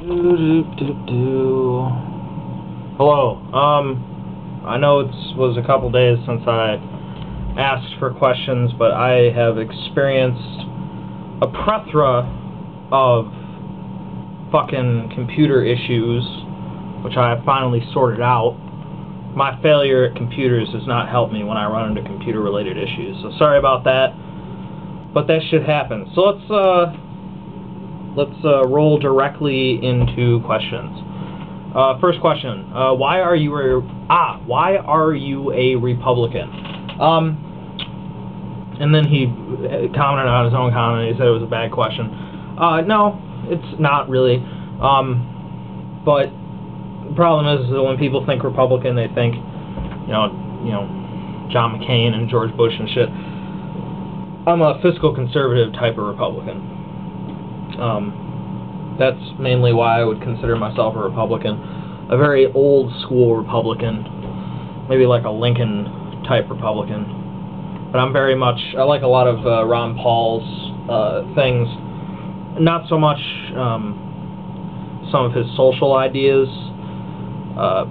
Hello. I know it was a couple days since I asked for questions, but I have experienced a plethora of fucking computer issues, which I have finally sorted out. My failure at computers does not help me when I run into computer-related issues, so sorry about that, but that shit happens. So let's roll directly into questions. First question: why are you a Republican? And then he commented on his own comment. He said it was a bad question. No, it's not really. But the problem is that when people think Republican, they think, you know, John McCain and George Bush and shit. I'm a fiscal conservative type of Republican. That's mainly why I would consider myself a Republican. A very old school Republican. Maybe like a Lincoln type Republican. But I'm very much, I like a lot of Ron Paul's things. Not so much some of his social ideas,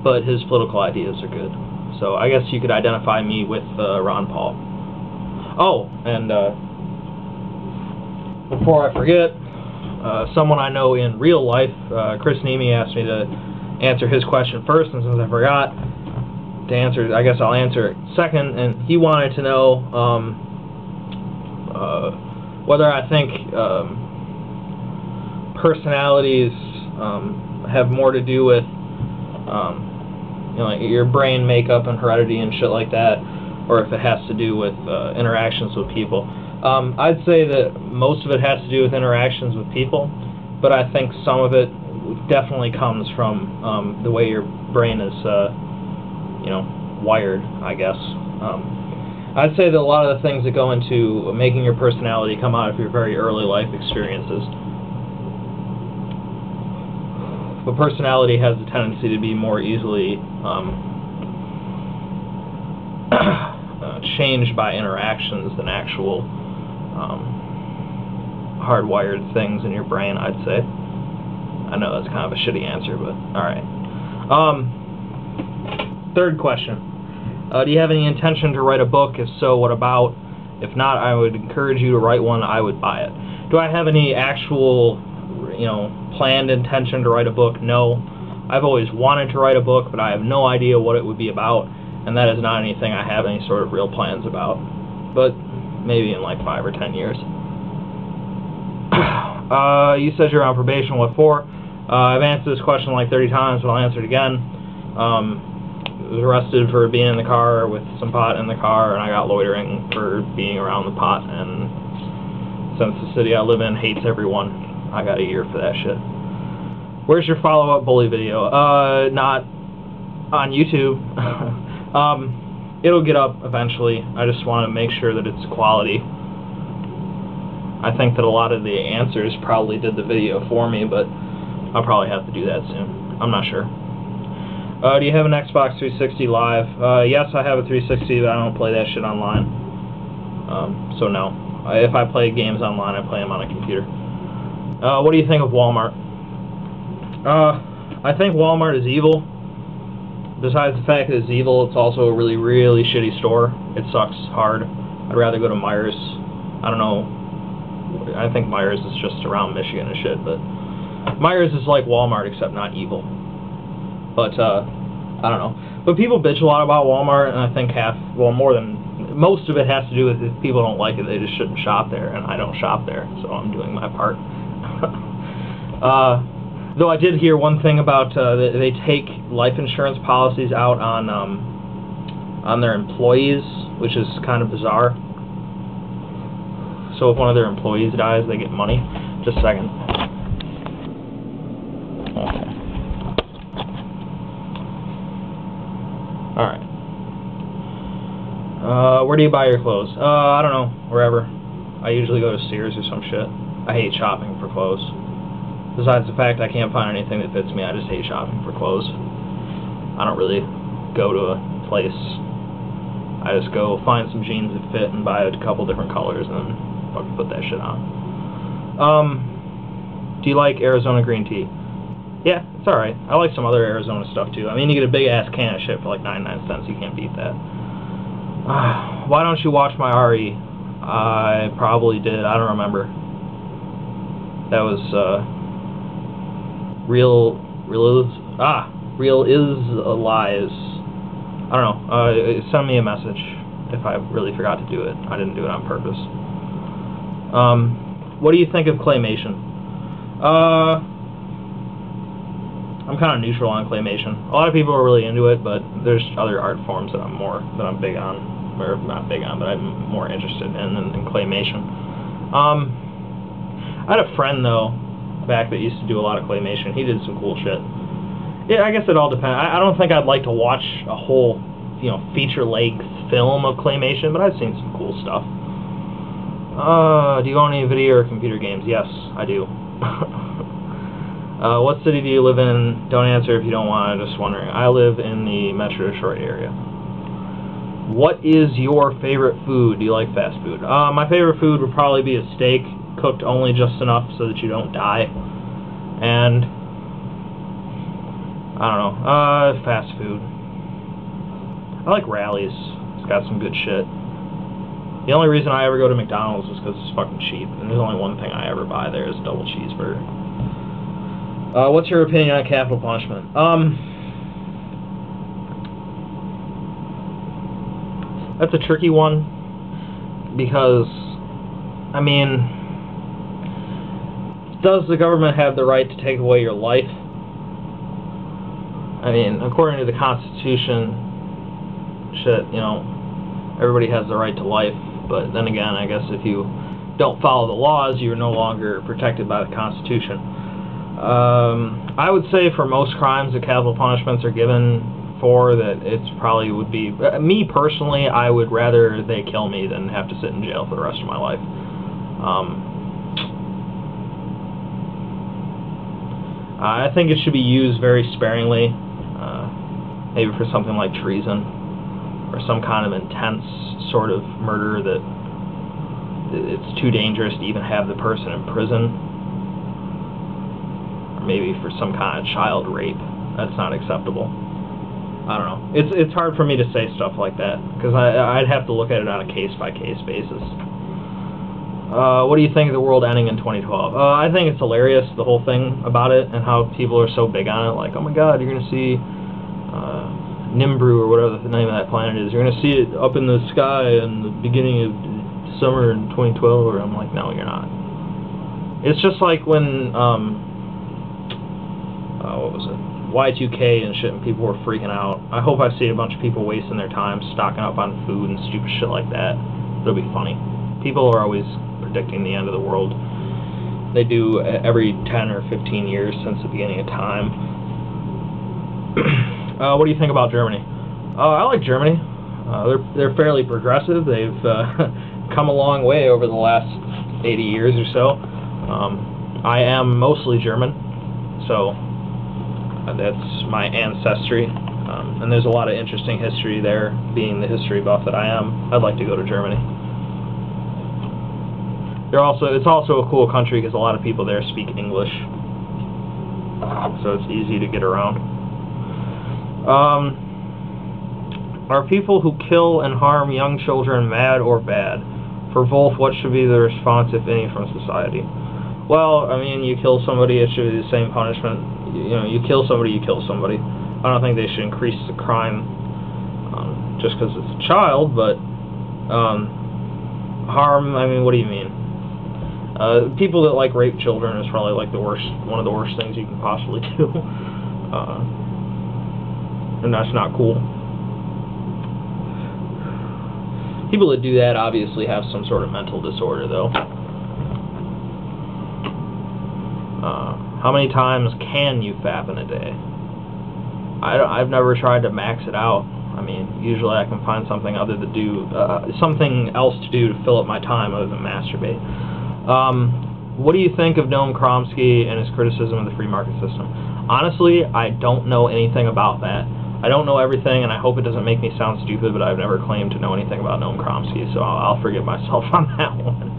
but his political ideas are good. So I guess you could identify me with Ron Paul. Oh, and before I forget, someone I know in real life, Chris Nemi, asked me to answer his question first, and since I forgot to answer, I guess I'll answer it second. And he wanted to know whether I think personalities have more to do with like your brain makeup and heredity and shit like that, or if it has to do with interactions with people. I'd say that most of it has to do with interactions with people, but I think some of it definitely comes from the way your brain is, wired, I guess. I'd say that a lot of the things that go into making your personality come out of your very early life experiences. But personality has a tendency to be more easily changed by interactions than actual hardwired things in your brain, I'd say. I know that's kind of a shitty answer, but alright. Third question. Do you have any intention to write a book? If so, what about? If not, I would encourage you to write one. I would buy it. Do I have any actual, planned intention to write a book? No. I've always wanted to write a book, but I have no idea what it would be about, and that is not anything I have any sort of real plans about. But maybe in like 5 or 10 years. You said you're on probation. What for? I've answered this question like 30 times, but I'll answer it again. I was arrested for being in the car with some pot in the car, and I got loitering for being around the pot, and since the city I live in hates everyone, I got a year for that shit. Where's your follow-up bully video? Not on YouTube. It'll get up eventually. I just want to make sure that it's quality. I think that a lot of the answers probably did the video for me, but I'll probably have to do that soon. I'm not sure. Do you have an Xbox 360 Live? Yes, I have a 360, but I don't play that shit online. So no. If I play games online, I play them on a computer. What do you think of Walmart? I think Walmart is evil. Besides the fact that it's evil, it's also a really, really shitty store. It sucks hard. I'd rather go to Myers. I don't know. I think Myers is just around Michigan and shit, but Myers is like Walmart except not evil. But I don't know. But people bitch a lot about Walmart, and I think most of it has to do with if people don't like it, they just shouldn't shop there, and I don't shop there, so I'm doing my part. Though I did hear one thing about they take life insurance policies out on their employees, which is kind of bizarre. So if one of their employees dies, they get money. Just a second. Okay. Alright. Where do you buy your clothes? I don't know. Wherever. I usually go to Sears or some shit. I hate shopping for clothes. Besides the fact I can't find anything that fits me, I just hate shopping for clothes. I don't really go to a place. I just go find some jeans that fit and buy a couple different colors and then fucking put that shit on. Do you like Arizona green tea? Yeah, it's alright. I like some other Arizona stuff too. I mean, you get a big ass can of shit for like 99 cents. You can't beat that. Why don't you watch my RE? I probably did. I don't remember. That was Real is Lies. I don't know. Send me a message if I really forgot to do it. I didn't do it on purpose. What do you think of claymation? I'm kind of neutral on claymation. A lot of people are really into it, but there's other art forms that I'm big on, or not big on, but I'm more interested in claymation. I had a friend though back that used to do a lot of claymation. He did some cool shit. Yeah, I guess it all depends. I don't think I'd like to watch a whole, feature-length film of claymation, but I've seen some cool stuff. Do you own any video or computer games? Yes, I do. What city do you live in? Don't answer if you don't want. I'm just wondering. I live in the Metro Detroit area. What is your favorite food? Do you like fast food? My favorite food would probably be a steak, cooked only just enough so that you don't die. And I don't know. Fast food. I like Rally's. It's got some good shit. The only reason I ever go to McDonald's is because it's fucking cheap, and there's only one thing I ever buy there is a double cheeseburger. What's your opinion on capital punishment? That's a tricky one, because, I mean, does the government have the right to take away your life? I mean, according to the Constitution, shit, everybody has the right to life, but then again, I guess if you don't follow the laws, you're no longer protected by the Constitution. I would say for most crimes that capital punishments are given for, that it's probably would be, me personally, I would rather they kill me than have to sit in jail for the rest of my life. I think it should be used very sparingly, maybe for something like treason, or some kind of intense sort of murder that it's too dangerous to even have the person in prison, or maybe for some kind of child rape. That's not acceptable. I don't know. It's hard for me to say stuff like that, because I'd have to look at it on a case-by-case basis. What do you think of the world ending in 2012? I think it's hilarious, the whole thing about it, and how people are so big on it, like, oh my god, you're going to see Nimbru, or whatever the name of that planet is, you're going to see it up in the sky in the beginning of summer in 2012, or I'm like, no, you're not. It's just like when, what was it? Y2K and shit, and people were freaking out. I hope I see a bunch of people wasting their time stocking up on food and stupid shit like that. It'll be funny. People are always predicting the end of the world. They do every 10 or 15 years since the beginning of time. What do you think about Germany? I like Germany. They're fairly progressive. They've come a long way over the last 80 years or so. I am mostly German, so that's my ancestry, and there's a lot of interesting history there, being the history buff that I am. I'd like to go to Germany. It's also a cool country because a lot of people there speak English, so it's easy to get around. Are people who kill and harm young children mad or bad? For both, what should be the response, if any, from society? Well, I mean, you kill somebody, it should be the same punishment. You kill somebody, you kill somebody. I don't think they should increase the crime just because it's a child, but harm, I mean, what do you mean? People that like rape children is probably like one of the worst things you can possibly do. And that's not cool. People that do that obviously have some sort of mental disorder, though. How many times can you fap in a day? I've never tried to max it out. I mean, usually I can find something something else to do to fill up my time other than masturbate. What do you think of Noam Chomsky and his criticism of the free market system? Honestly, I don't know anything about that. I don't know everything, and I hope it doesn't make me sound stupid, but I've never claimed to know anything about Noam Chomsky, so I'll forgive myself on that one.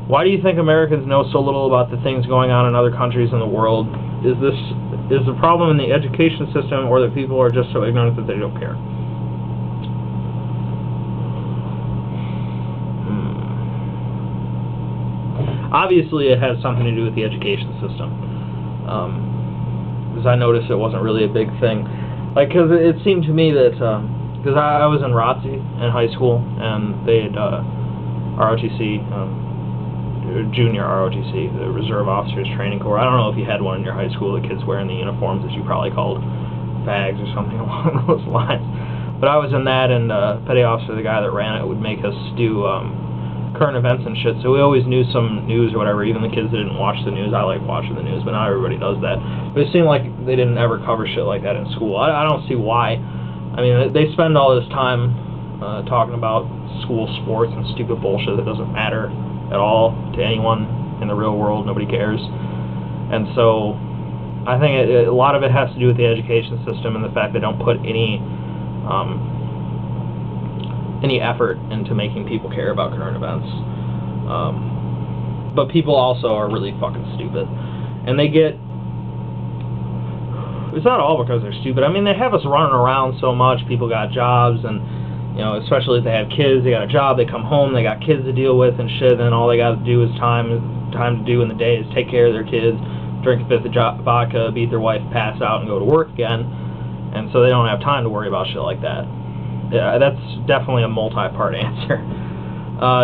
Why do you think Americans know so little about the things going on in other countries in the world? Is the problem in the education system, or that people are just so ignorant that they don't care? Obviously, it has something to do with the education system. Because I noticed it wasn't really a big thing. Like, because it seemed to me that, because I was in ROTC in high school, and they had ROTC, junior ROTC, the Reserve Officers Training Corps. I don't know if you had one in your high school, the kids wearing the uniforms that you probably called bags or something along those lines. But I was in that, and petty officer, the guy that ran it, would make us do current events and shit, so we always knew some news or whatever. Even the kids that didn't watch the news, I like watching the news, but not everybody does that. But it seemed like they didn't ever cover shit like that in school. I don't see why. I mean, they spend all this time talking about school sports and stupid bullshit that doesn't matter at all to anyone in the real world. Nobody cares. And so I think a lot of it has to do with the education system and the fact they don't put any effort into making people care about current events. But people also are really fucking stupid. And they get... It's not all because they're stupid. I mean, they have us running around so much. People got jobs, and, you know, especially if they have kids, they got a job, they come home, they got kids to deal with and shit, and all they got to do is time to do in the day is take care of their kids, drink a fifth of vodka, beat their wife, pass out, and go to work again. And so they don't have time to worry about shit like that. Yeah, that's definitely a multi-part answer.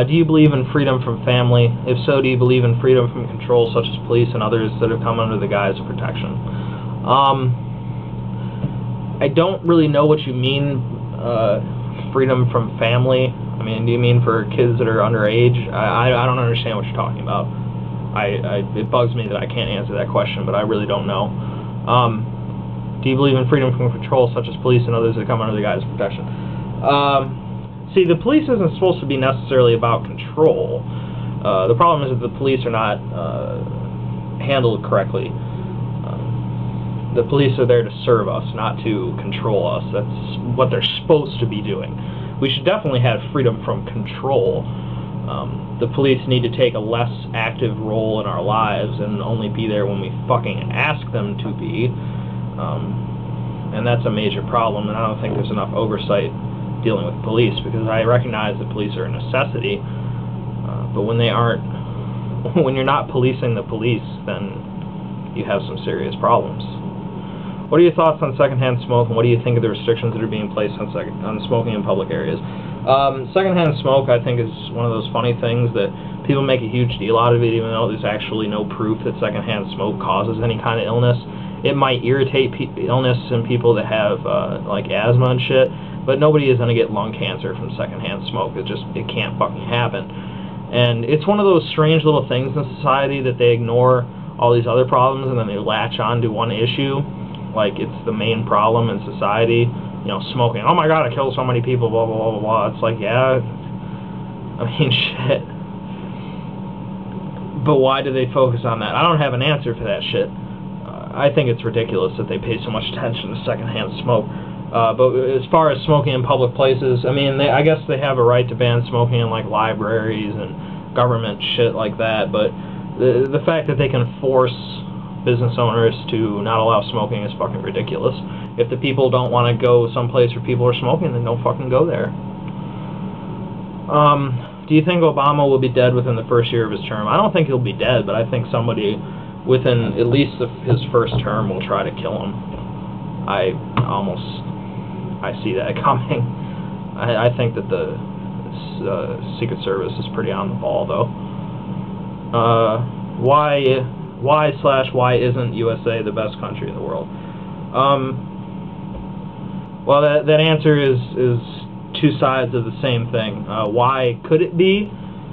Do you believe in freedom from family? If so, do you believe in freedom from control, such as police and others that have come under the guise of protection? I don't really know what you mean, freedom from family. I mean, do you mean for kids that are underage? I don't understand what you're talking about. It bugs me that I can't answer that question, but I really don't know. Do you believe in freedom from control, such as police and others that come under the guise of protection? See, the police isn't supposed to be necessarily about control. The problem is that the police are not handled correctly. The police are there to serve us, not to control us. That's what they're supposed to be doing. We should definitely have freedom from control. The police need to take a less active role in our lives and only be there when we fucking ask them to be. And that's a major problem, and I don't think there's enough oversight dealing with police, because I recognize that police are a necessity, but when they aren't, when you're not policing the police, then you have some serious problems. What are your thoughts on secondhand smoke, and what do you think of the restrictions that are being placed on smoking in public areas? Secondhand smoke, I think, is one of those funny things that people make a huge deal out of it, even though there's actually no proof that secondhand smoke causes any kind of illness. It might irritate illness in people that have like asthma and shit, but nobody is going to get lung cancer from secondhand smoke. It can't fucking happen. And it's one of those strange little things in society that they ignore all these other problems and then they latch on to one issue like it's the main problem in society. You know, smoking. Oh my god, I killed so many people, blah, blah, blah, blah, blah. It's like, yeah, I mean, shit. But why do they focus on that? I don't have an answer for that shit. I think it's ridiculous that they pay so much attention to secondhand smoke. But as far as smoking in public places, I mean, I guess they have a right to ban smoking in, like, libraries and government shit like that, but the fact that they can force business owners to not allow smoking is fucking ridiculous. If the people don't want to go someplace where people are smoking, then don't fucking go there. Do you think Obama will be dead within the first year of his term? I don't think he'll be dead, but I think somebody within at least his first term will try to kill him. I see that coming. I think that the Secret Service is pretty on the ball, though. Why isn't USA the best country in the world? Well, that answer is two sides of the same thing. Why could it be?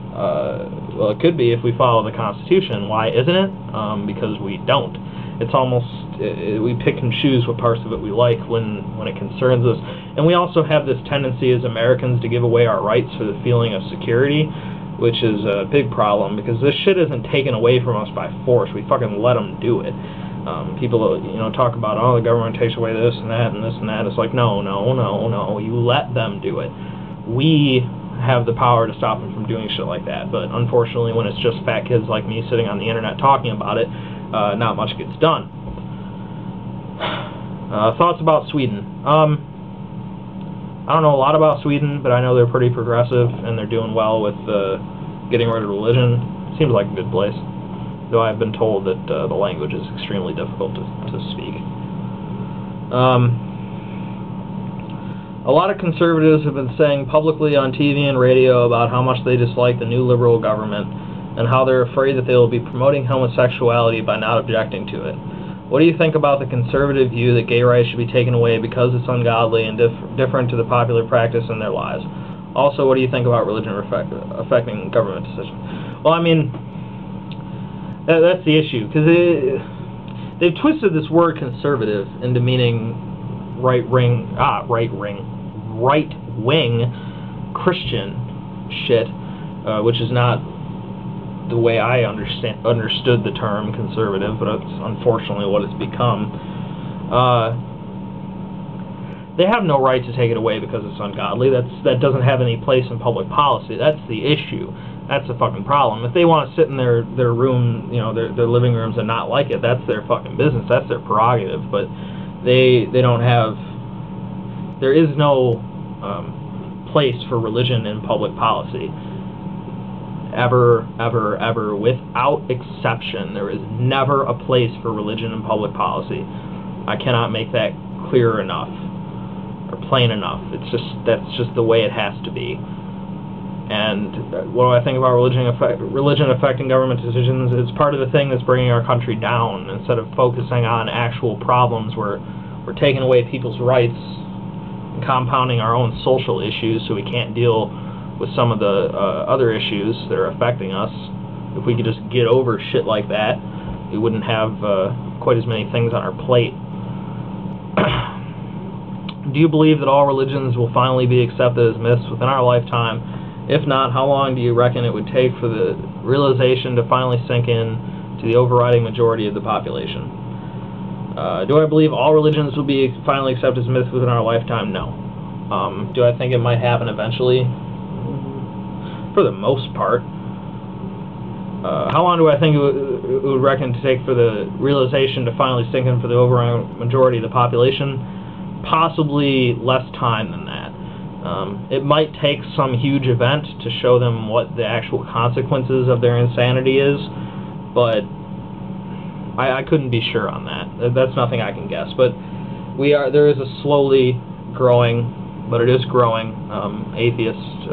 Well, it could be if we follow the Constitution. Why isn't it? Because we don't. It's almost, we pick and choose what parts of it we like when it concerns us. And we also have this tendency as Americans to give away our rights for the feeling of security, which is a big problem, because this shit isn't taken away from us by force. We fucking let them do it. People, you know, talk about, oh, the government takes away this and that and this and that. It's like, no. You let them do it. We have the power to stop them from doing shit like that. But unfortunately, when it's just fat kids like me sitting on the internet talking about it, not much gets done. Thoughts about Sweden? I don't know a lot about Sweden, but I know they're pretty progressive and they're doing well with getting rid of religion. Seems like a good place, though I've been told that the language is extremely difficult to speak. A lot of conservatives have been saying publicly on TV and radio about how much they dislike the new liberal government and how they're afraid that they will be promoting homosexuality by not objecting to it. What do you think about the conservative view that gay rights should be taken away because it's ungodly and different to the popular practice in their lives? Also, what do you think about religion affecting government decisions? Well, I mean, that's the issue, because they've twisted this word conservative into meaning right-wing Christian shit, which is not the way I understood the term conservative, but it's unfortunately what it's become. They have no right to take it away because it's ungodly. That doesn't have any place in public policy. That's the issue. That's the fucking problem. If they want to sit in their room, you know, their living rooms and not like it, that's their fucking business. That's their prerogative. But they don't have. There is no place for religion in public policy. Ever, without exception, there is never a place for religion in public policy. I cannot make that clear enough or plain enough. That's just the way it has to be. And what do I think about religion affecting government decisions? It's part of the thing that's bringing our country down. Instead of focusing on actual problems, we're taking away people's rights and compounding our own social issues so we can't deal with some of the other issues that are affecting us. If we could just get over shit like that, we wouldn't have quite as many things on our plate. Do you believe that all religions will finally be accepted as myths within our lifetime? If not, how long do you reckon it would take for the realization to finally sink in to the overriding majority of the population? Do I believe all religions will be finally accepted as myths within our lifetime? No. Do I think it might happen eventually? For the most part. How long do I think it would reckon to take for the realization to finally sink in for the overwhelming majority of the population? Possibly less time than that. It might take some huge event to show them what the actual consequences of their insanity is, but I couldn't be sure on that. That's nothing I can guess. But there is a slowly growing, but it is growing, atheist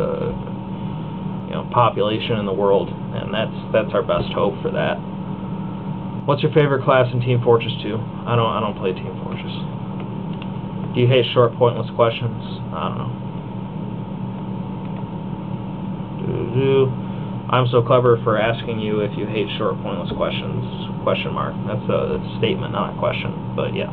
population in the world, and that's our best hope for that. What's your favorite class in Team Fortress 2? I don't play Team Fortress. Do you hate short, pointless questions? I don't know. I'm so clever for asking you if you hate short, pointless questions. Question mark. That's a statement, not a question. But yes.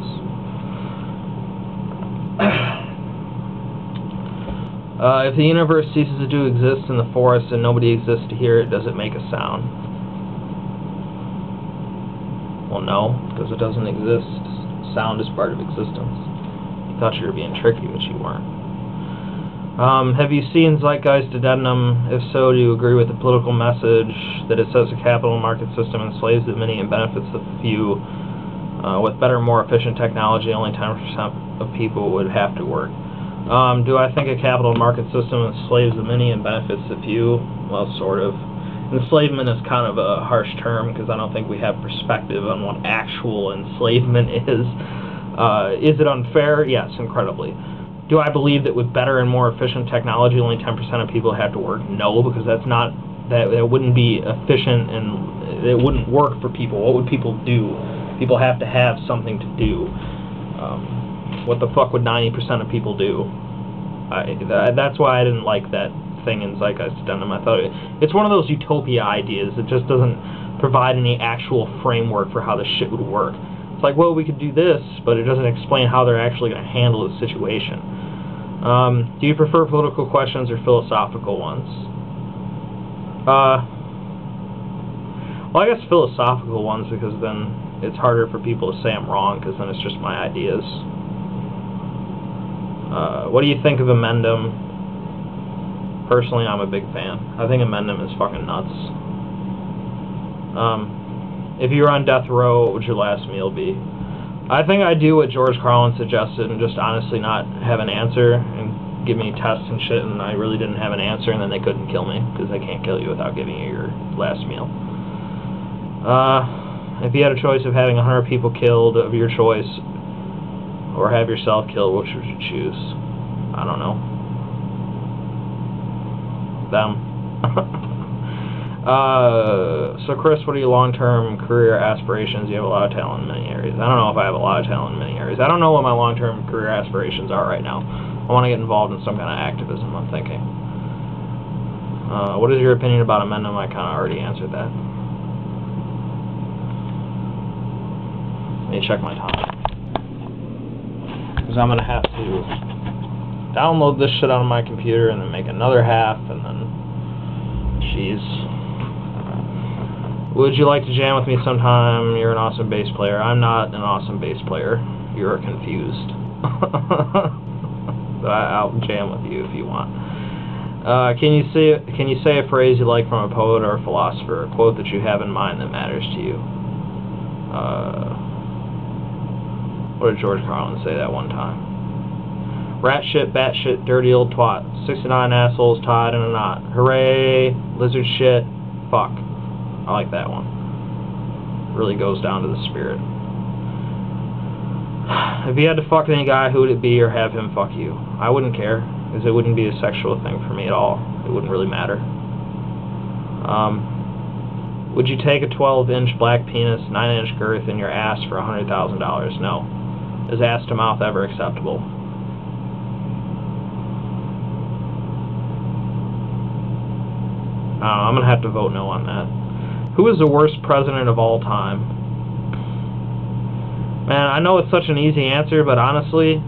If the universe ceases to exist in the forest and nobody exists to hear it, does it make a sound? Well, no, because it doesn't exist. Sound is part of existence. You thought you were being tricky, but you weren't. Have you seen Zeitgeist Addendum? If so, do you agree with the political message that it says the capital market system enslaves the many and benefits the few? With better, more efficient technology, only 10% of people would have to work. Do I think a capital market system enslaves the many and benefits the few? Well, sort of. Enslavement is kind of a harsh term because I don't think we have perspective on what actual enslavement is. Is it unfair? Yes, incredibly. Do I believe that with better and more efficient technology, only 10% of people have to work? No, because that wouldn't be efficient and it wouldn't work for people. What would people do? People have to have something to do. What the fuck would 90% of people do? That's why I didn't like that thing in Zeitgeist Addendum. I thought it's one of those utopia ideas that just doesn't provide any actual framework for how this shit would work. It's like, well, we could do this, but it doesn't explain how they're actually going to handle the situation. Do you prefer political questions or philosophical ones? Well, I guess philosophical ones, because then it's harder for people to say I'm wrong, because then it's just my ideas. What do you think of Amendum? Personally, I'm a big fan. I think Amendment is fucking nuts. If you were on death row, what would your last meal be? I think I'd do what George Carlin suggested and just honestly not have an answer and give me tests and shit, and I really didn't have an answer, and then they couldn't kill me, because they can't kill you without giving you your last meal. If you had a choice of having 100 people killed of your choice, or have yourself killed, which would you choose? I don't know. Them. So Chris, what are your long-term career aspirations? You have a lot of talent in many areas. I don't know if I have a lot of talent in many areas. I don't know what my long-term career aspirations are right now. I want to get involved in some kind of activism, I'm thinking. What is your opinion about Amendment? I kind of already answered that. Let me check my time. Because I'm going to have to download this shit on my computer and then make another half, and then... Jeez. Would you like to jam with me sometime? You're an awesome bass player. I'm not an awesome bass player. You're confused. But I'll jam with you if you want. Can you say a phrase you like from a poet or a philosopher, a quote that you have in mind that matters to you? What did George Carlin say that one time? Rat shit, bat shit, dirty old twat. 69 assholes tied in a knot. Hooray, lizard shit, fuck. I like that one. Really goes down to the spirit. If you had to fuck any guy, who would it be, or have him fuck you? I wouldn't care, because it wouldn't be a sexual thing for me at all. It wouldn't really matter. Would you take a 12-inch black penis, 9-inch girth in your ass for $100,000? No. Is ass to mouth ever acceptable? I'm going to have to vote no on that. Who is the worst president of all time? Man, I know it's such an easy answer, but honestly,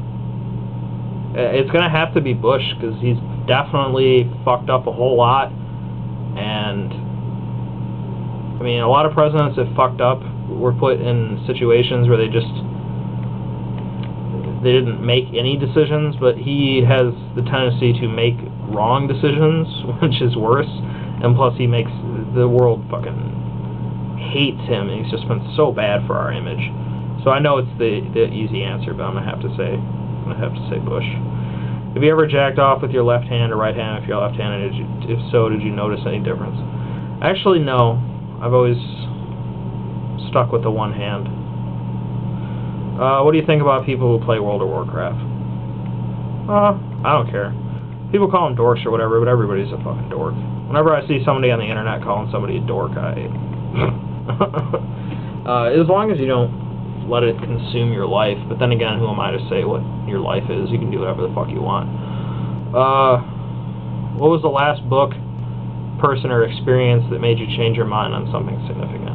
it's going to have to be Bush, because he's definitely fucked up a whole lot. And, I mean, a lot of presidents that fucked up were put in situations where they didn't make any decisions, but he has the tendency to make wrong decisions, which is worse. And plus, he makes the world fucking hates him, and he's just been so bad for our image. So I know it's the easy answer, but I'm gonna have to say Bush. Have you ever jacked off with your left hand or right hand? If you're left-handed, if so, did you notice any difference? Actually, no. I've always stuck with the one hand. What do you think about people who play World of Warcraft? I don't care. People call them dorks or whatever, but everybody's a fucking dork. Whenever I see somebody on the internet calling somebody a dork, as long as you don't let it consume your life, but then again, who am I to say what your life is? You can do whatever the fuck you want. What was the last book, person, or experience that made you change your mind on something significant?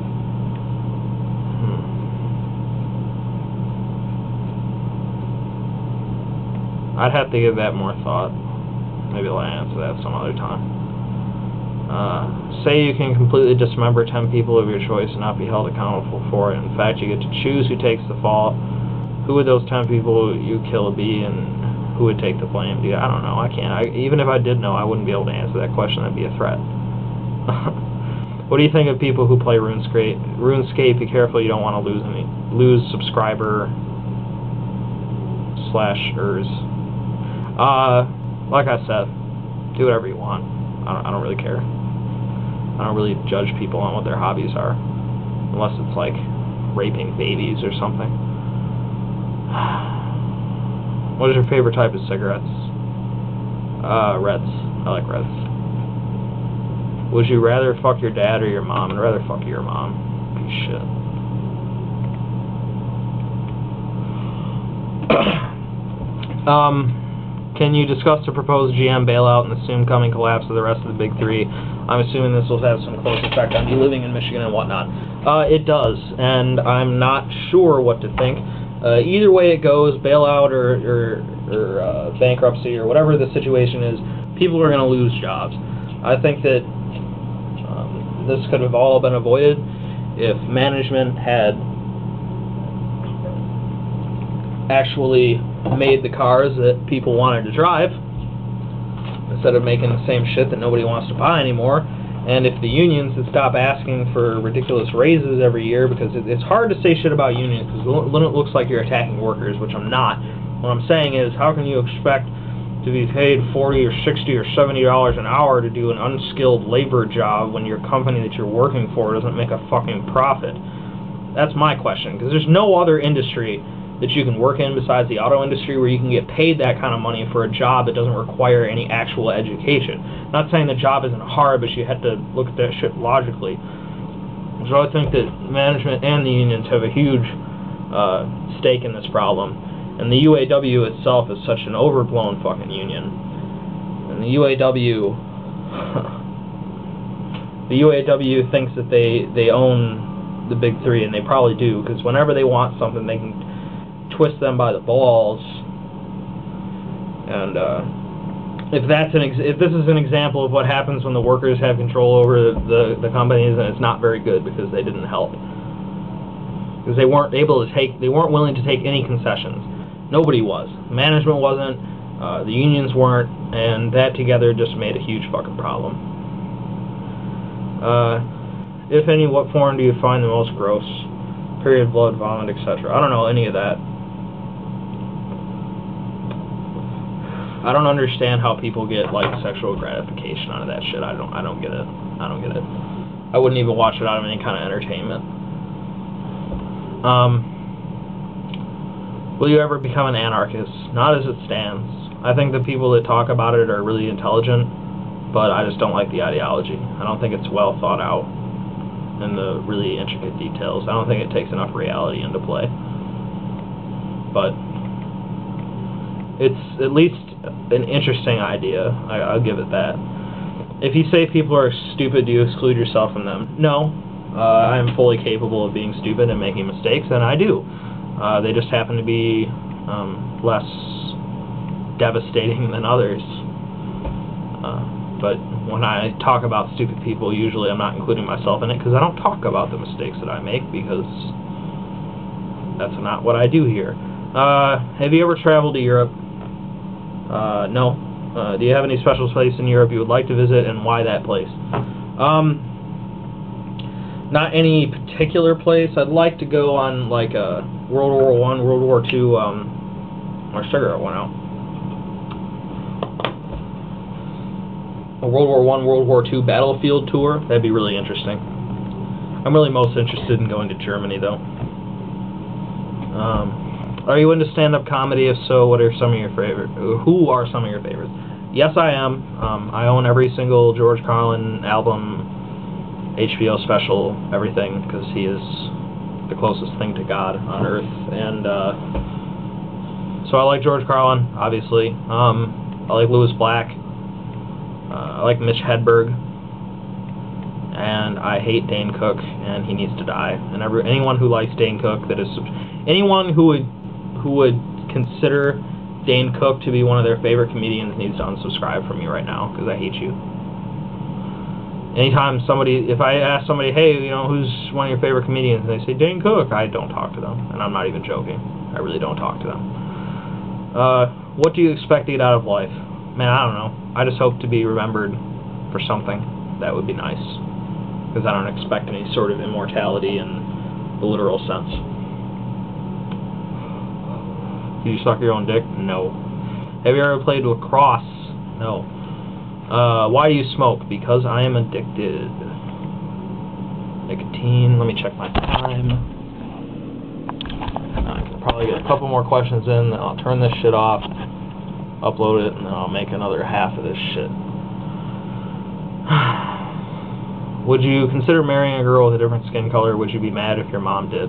I'd have to give that more thought. Maybe I'll answer that some other time. Say you can completely dismember 10 people of your choice and not be held accountable for it. In fact, you get to choose who takes the fall. Who would those 10 people you kill be, and who would take the blame? Dude, I don't know. I can't. Even if I did know, I wouldn't be able to answer that question. That'd be a threat. What do you think of people who play RuneScape? Be careful, you don't want to lose subscriber/ers. Like I said, do whatever you want. I don't really care. I don't really judge people on what their hobbies are, unless it's like raping babies or something. What is your favorite type of cigarettes? Reds. I like Reds. Would you rather fuck your dad or your mom? I'd rather fuck your mom. Shit. Can you discuss the proposed GM bailout and the soon coming collapse of the rest of the big three? I'm assuming this will have some close effect on you living in Michigan and whatnot. It does, and I'm not sure what to think. Either way it goes, bailout or bankruptcy or whatever the situation is, people are going to lose jobs. I think that this could have all been avoided if management had actually made the cars that people wanted to drive. instead of making the same shit that nobody wants to buy anymore. And if the unions would stop asking for ridiculous raises every year, because it's hard to say shit about unions, because then it looks like you're attacking workers, which I'm not. What I'm saying is, how can you expect to be paid $40 or $60 or $70 an hour to do an unskilled labor job when your company that you're working for doesn't make a fucking profit? That's my question, because there's no other industry that you can work in besides the auto industry where you can get paid that kind of money for a job that doesn't require any actual education. I'm not saying the job isn't hard, but you have to look at that shit logically. So I think that management and the unions have a huge stake in this problem. And the UAW itself is such an overblown fucking union. And the UAW thinks that they own the big three, and they probably do, because whenever they want something, they can twist them by the balls. And if this is an example of what happens when the workers have control over the companies, then it's not very good, because they didn't help. Because they weren't willing to take any concessions. Nobody was. Management wasn't. The unions weren't, and that together just made a huge fucking problem. If any, what form do you find the most gross? Period, blood, vomit, etc. I don't know any of that. I don't understand how people get like sexual gratification out of that shit. I don't get it. I don't get it. I wouldn't even watch it out of any kind of entertainment. Will you ever become an anarchist? Not as it stands. I think the people that talk about it are really intelligent, but I just don't like the ideology. I don't think it's well thought out in the really intricate details. I don't think it takes enough reality into play. But it's at least an interesting idea. I'll give it that. If you say people are stupid, do you exclude yourself from them? No. I am fully capable of being stupid and making mistakes, and I do. They just happen to be less devastating than others. But when I talk about stupid people, usually I'm not including myself in it, because I don't talk about the mistakes that I make, because that's not what I do here. Have you ever traveled to Europe? No. Do you have any special place in Europe you would like to visit, and why that place? Not any particular place. I'd like to go on like a World War I, World War II, or cigarette went out. A World War I, World War II battlefield tour. That'd be really interesting. I'm really most interested in going to Germany, though. Are you into stand-up comedy? If so, what are some of your favorites? Who are some of your favorites? Yes, I am. I own every single George Carlin album, HBO special, everything, because he is the closest thing to God on earth. And so I like George Carlin, obviously. I like Louis Black. I like Mitch Hedberg. And I hate Dane Cook, and he needs to die. And anyone who likes Dane Cook, anyone who would consider Dane Cook to be one of their favorite comedians needs to unsubscribe from me right now, because I hate you. Anytime if I ask somebody, hey, you know, who's one of your favorite comedians, and they say Dane Cook, I don't talk to them, and I'm not even joking. I really don't talk to them. What do you expect to get out of life? Man, I don't know. I just hope to be remembered for something. That would be nice, because I don't expect any sort of immortality in the literal sense. Do you suck your own dick? No. Have you ever played lacrosse? No. Why do you smoke? Because I am addicted. Nicotine. Let me check my time. I can probably get a couple more questions in, then I'll turn this shit off, upload it, and then I'll make another half of this shit. Would you consider marrying a girl with a different skin color? Would you be mad if your mom did?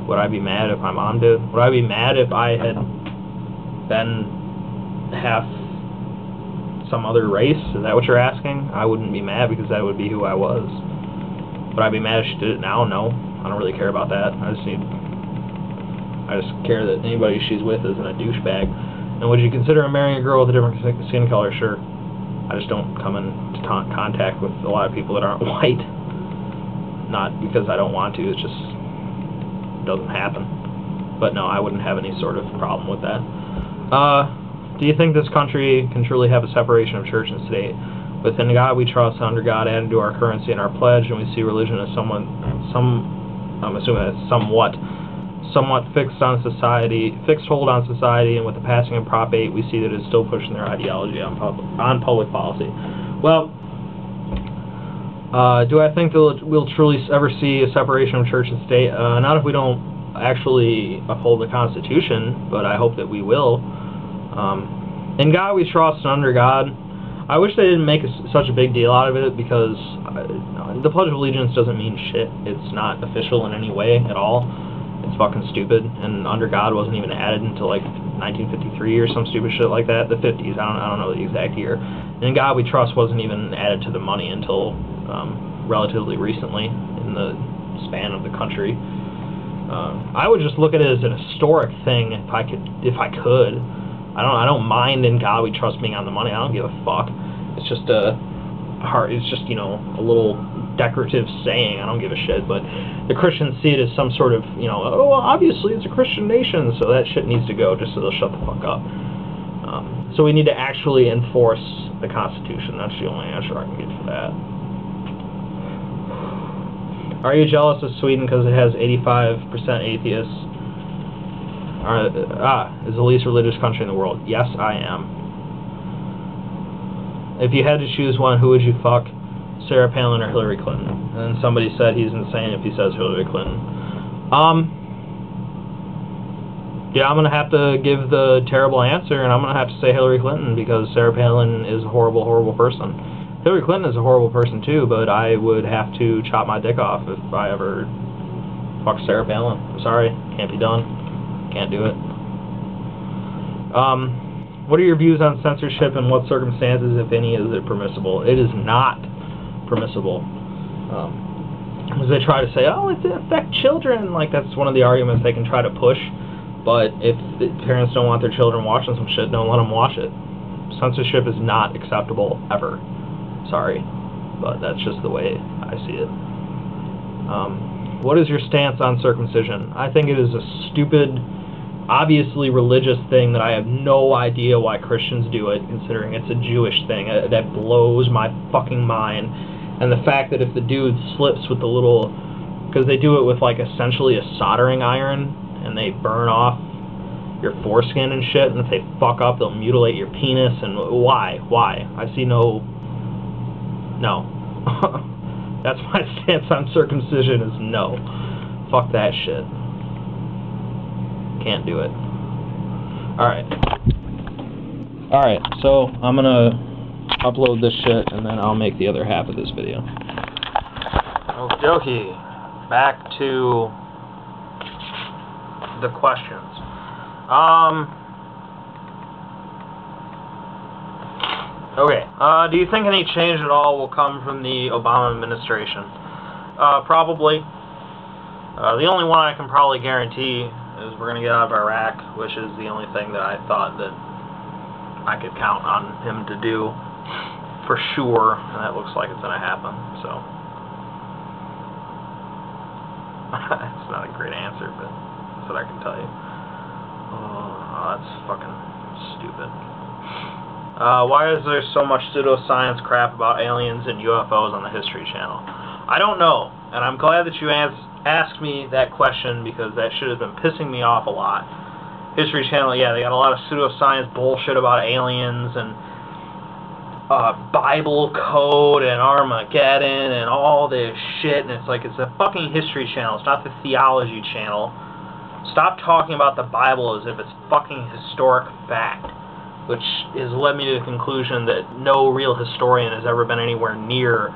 Would I be mad if my mom did? Would I be mad if I had been half some other race? Is that what you're asking? I wouldn't be mad, because that would be who I was. Would I be mad if she did it now? No. I don't really care about that. I just care that anybody she's with isn't a douchebag. And would you consider marrying a girl with a different skin color? Sure. I just don't come into contact with a lot of people that aren't white. Not because I don't want to, it's just doesn't happen. But no, I wouldn't have any sort of problem with that. Do you think this country can truly have a separation of church and state? Within God we trust, under God added to our currency and our pledge, and we see religion as somewhat fixed hold on society, and with the passing of Prop 8, we see that it's still pushing their ideology on public policy. Well, do I think that we'll truly ever see a separation of church and state? Not if we don't actually uphold the Constitution, but I hope that we will. In God we trust, and under God. I wish they didn't make such a big deal out of it, because the Pledge of Allegiance doesn't mean shit. It's not official in any way at all. It's fucking stupid, and under God wasn't even added until like 1953 or some stupid shit like that. The 50s, I don't know the exact year. And in God we trust wasn't even added to the money until relatively recently in the span of the country. I would just look at it as an historic thing if I could. I don't mind in God we trust being on the money. I don't give a fuck. It's just a little decorative saying. I don't give a shit. But the Christians see it as some sort of, oh, well, obviously it's a Christian nation, so that shit needs to go, just so they'll shut the fuck up. So we need to actually enforce the Constitution. That's the only answer I can get for that. Are you jealous of Sweden because it has 85% atheists? Is the least religious country in the world? Yes, I am. If you had to choose one, who would you fuck? Sarah Palin or Hillary Clinton? And somebody said he's insane if he says Hillary Clinton. Yeah, I'm going to have to give the terrible answer, and I'm going to have to say Hillary Clinton, because Sarah Palin is a horrible, horrible person. Hillary Clinton is a horrible person too, but I would have to chop my dick off if I ever fuck Sarah Palin. I'm sorry, can't be done. Can't do it. What are your views on censorship, and what circumstances, if any, is it permissible? It is not permissible. As they try to say, oh, it affects children. Like, that's one of the arguments they can try to push. But if the parents don't want their children watching some shit, don't let them watch it. Censorship is not acceptable, ever. Sorry. But that's just the way I see it. What is your stance on circumcision? I think it is a stupid, obviously religious thing that I have no idea why Christians do it, considering it's a Jewish thing. That blows my fucking mind. And the fact that if the dude slips with the little, because they do it with like essentially a soldering iron, and they burn off your foreskin and shit, and if they fuck up, they'll mutilate your penis. And why? I see no. That's my stance on circumcision, is no. Fuck that shit. Can't do it. Alright, so I'm gonna upload this shit, and then I'll make the other half of this video. Okie dokie. Back to the questions. Okay. Do you think any change at all will come from the Obama administration? Probably. The only one I can probably guarantee is we're going to get out of Iraq, which is the only thing that I thought that I could count on him to do for sure, and that looks like it's going to happen, so. It's not a great answer, but that's what I can tell you. Oh, that's fucking stupid. Why is there so much pseudoscience crap about aliens and UFOs on the History Channel? I don't know, and I'm glad that you asked me that question, because that should have been pissing me off a lot. History Channel, yeah, they got a lot of pseudoscience bullshit about aliens and Bible code and Armageddon and all this shit, and it's like, it's a fucking History Channel, it's not the Theology Channel. Stop talking about the Bible as if it's fucking historic fact, which has led me to the conclusion that no real historian has ever been anywhere near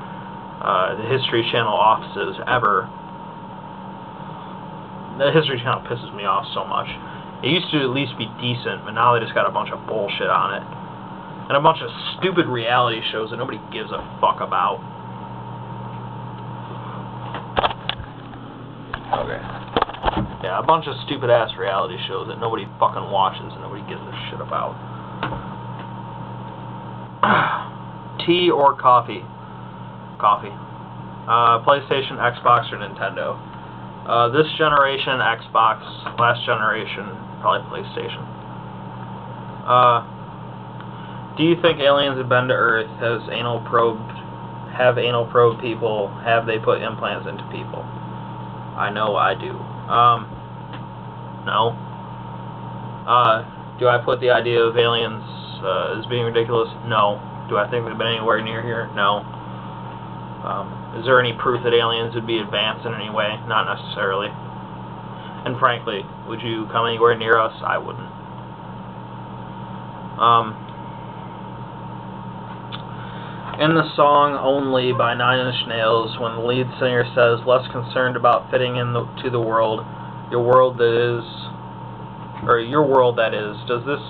the History Channel offices, ever. The History Channel pisses me off so much. It used to at least be decent, but now they just got a bunch of bullshit on it. And a bunch of stupid reality shows that nobody gives a fuck about. Okay. Yeah, a bunch of stupid-ass reality shows that nobody fucking watches and nobody gives a shit about. Tea or coffee? Coffee. PlayStation, Xbox, or Nintendo? This generation, Xbox. Last generation, probably PlayStation. Do you think aliens have been to Earth? Have anal probe people? Have they put implants into people? I know I do. No. Do I put the idea of aliens as being ridiculous? No. Do I think they've been anywhere near here? No. Is there any proof that aliens would be advanced in any way? Not necessarily. And frankly, would you come anywhere near us? I wouldn't. In the song Only by Nine Inch Nails, when the lead singer says, less concerned about fitting into the world, your world that is, does this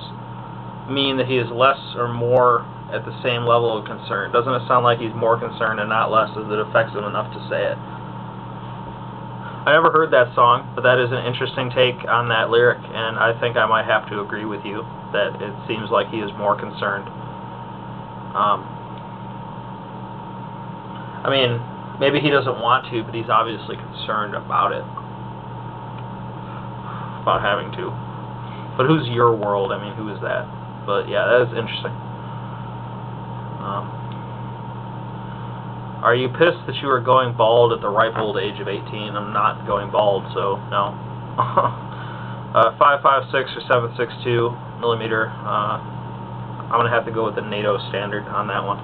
mean that he is less or more at the same level of concern? Doesn't it sound like he's more concerned and not less, as it affects him enough to say it? I never heard that song, but that is an interesting take on that lyric, and I think I might have to agree with you that it seems like he is more concerned. I mean, maybe he doesn't want to, but he's obviously concerned about it. About having to. But who's your world? I mean, who is that? But yeah, that is interesting. Are you pissed that you are going bald at the ripe old age of 18? I'm not going bald, so no. 5.56 or 7.62 millimeter. I'm going to have to go with the NATO standard on that one.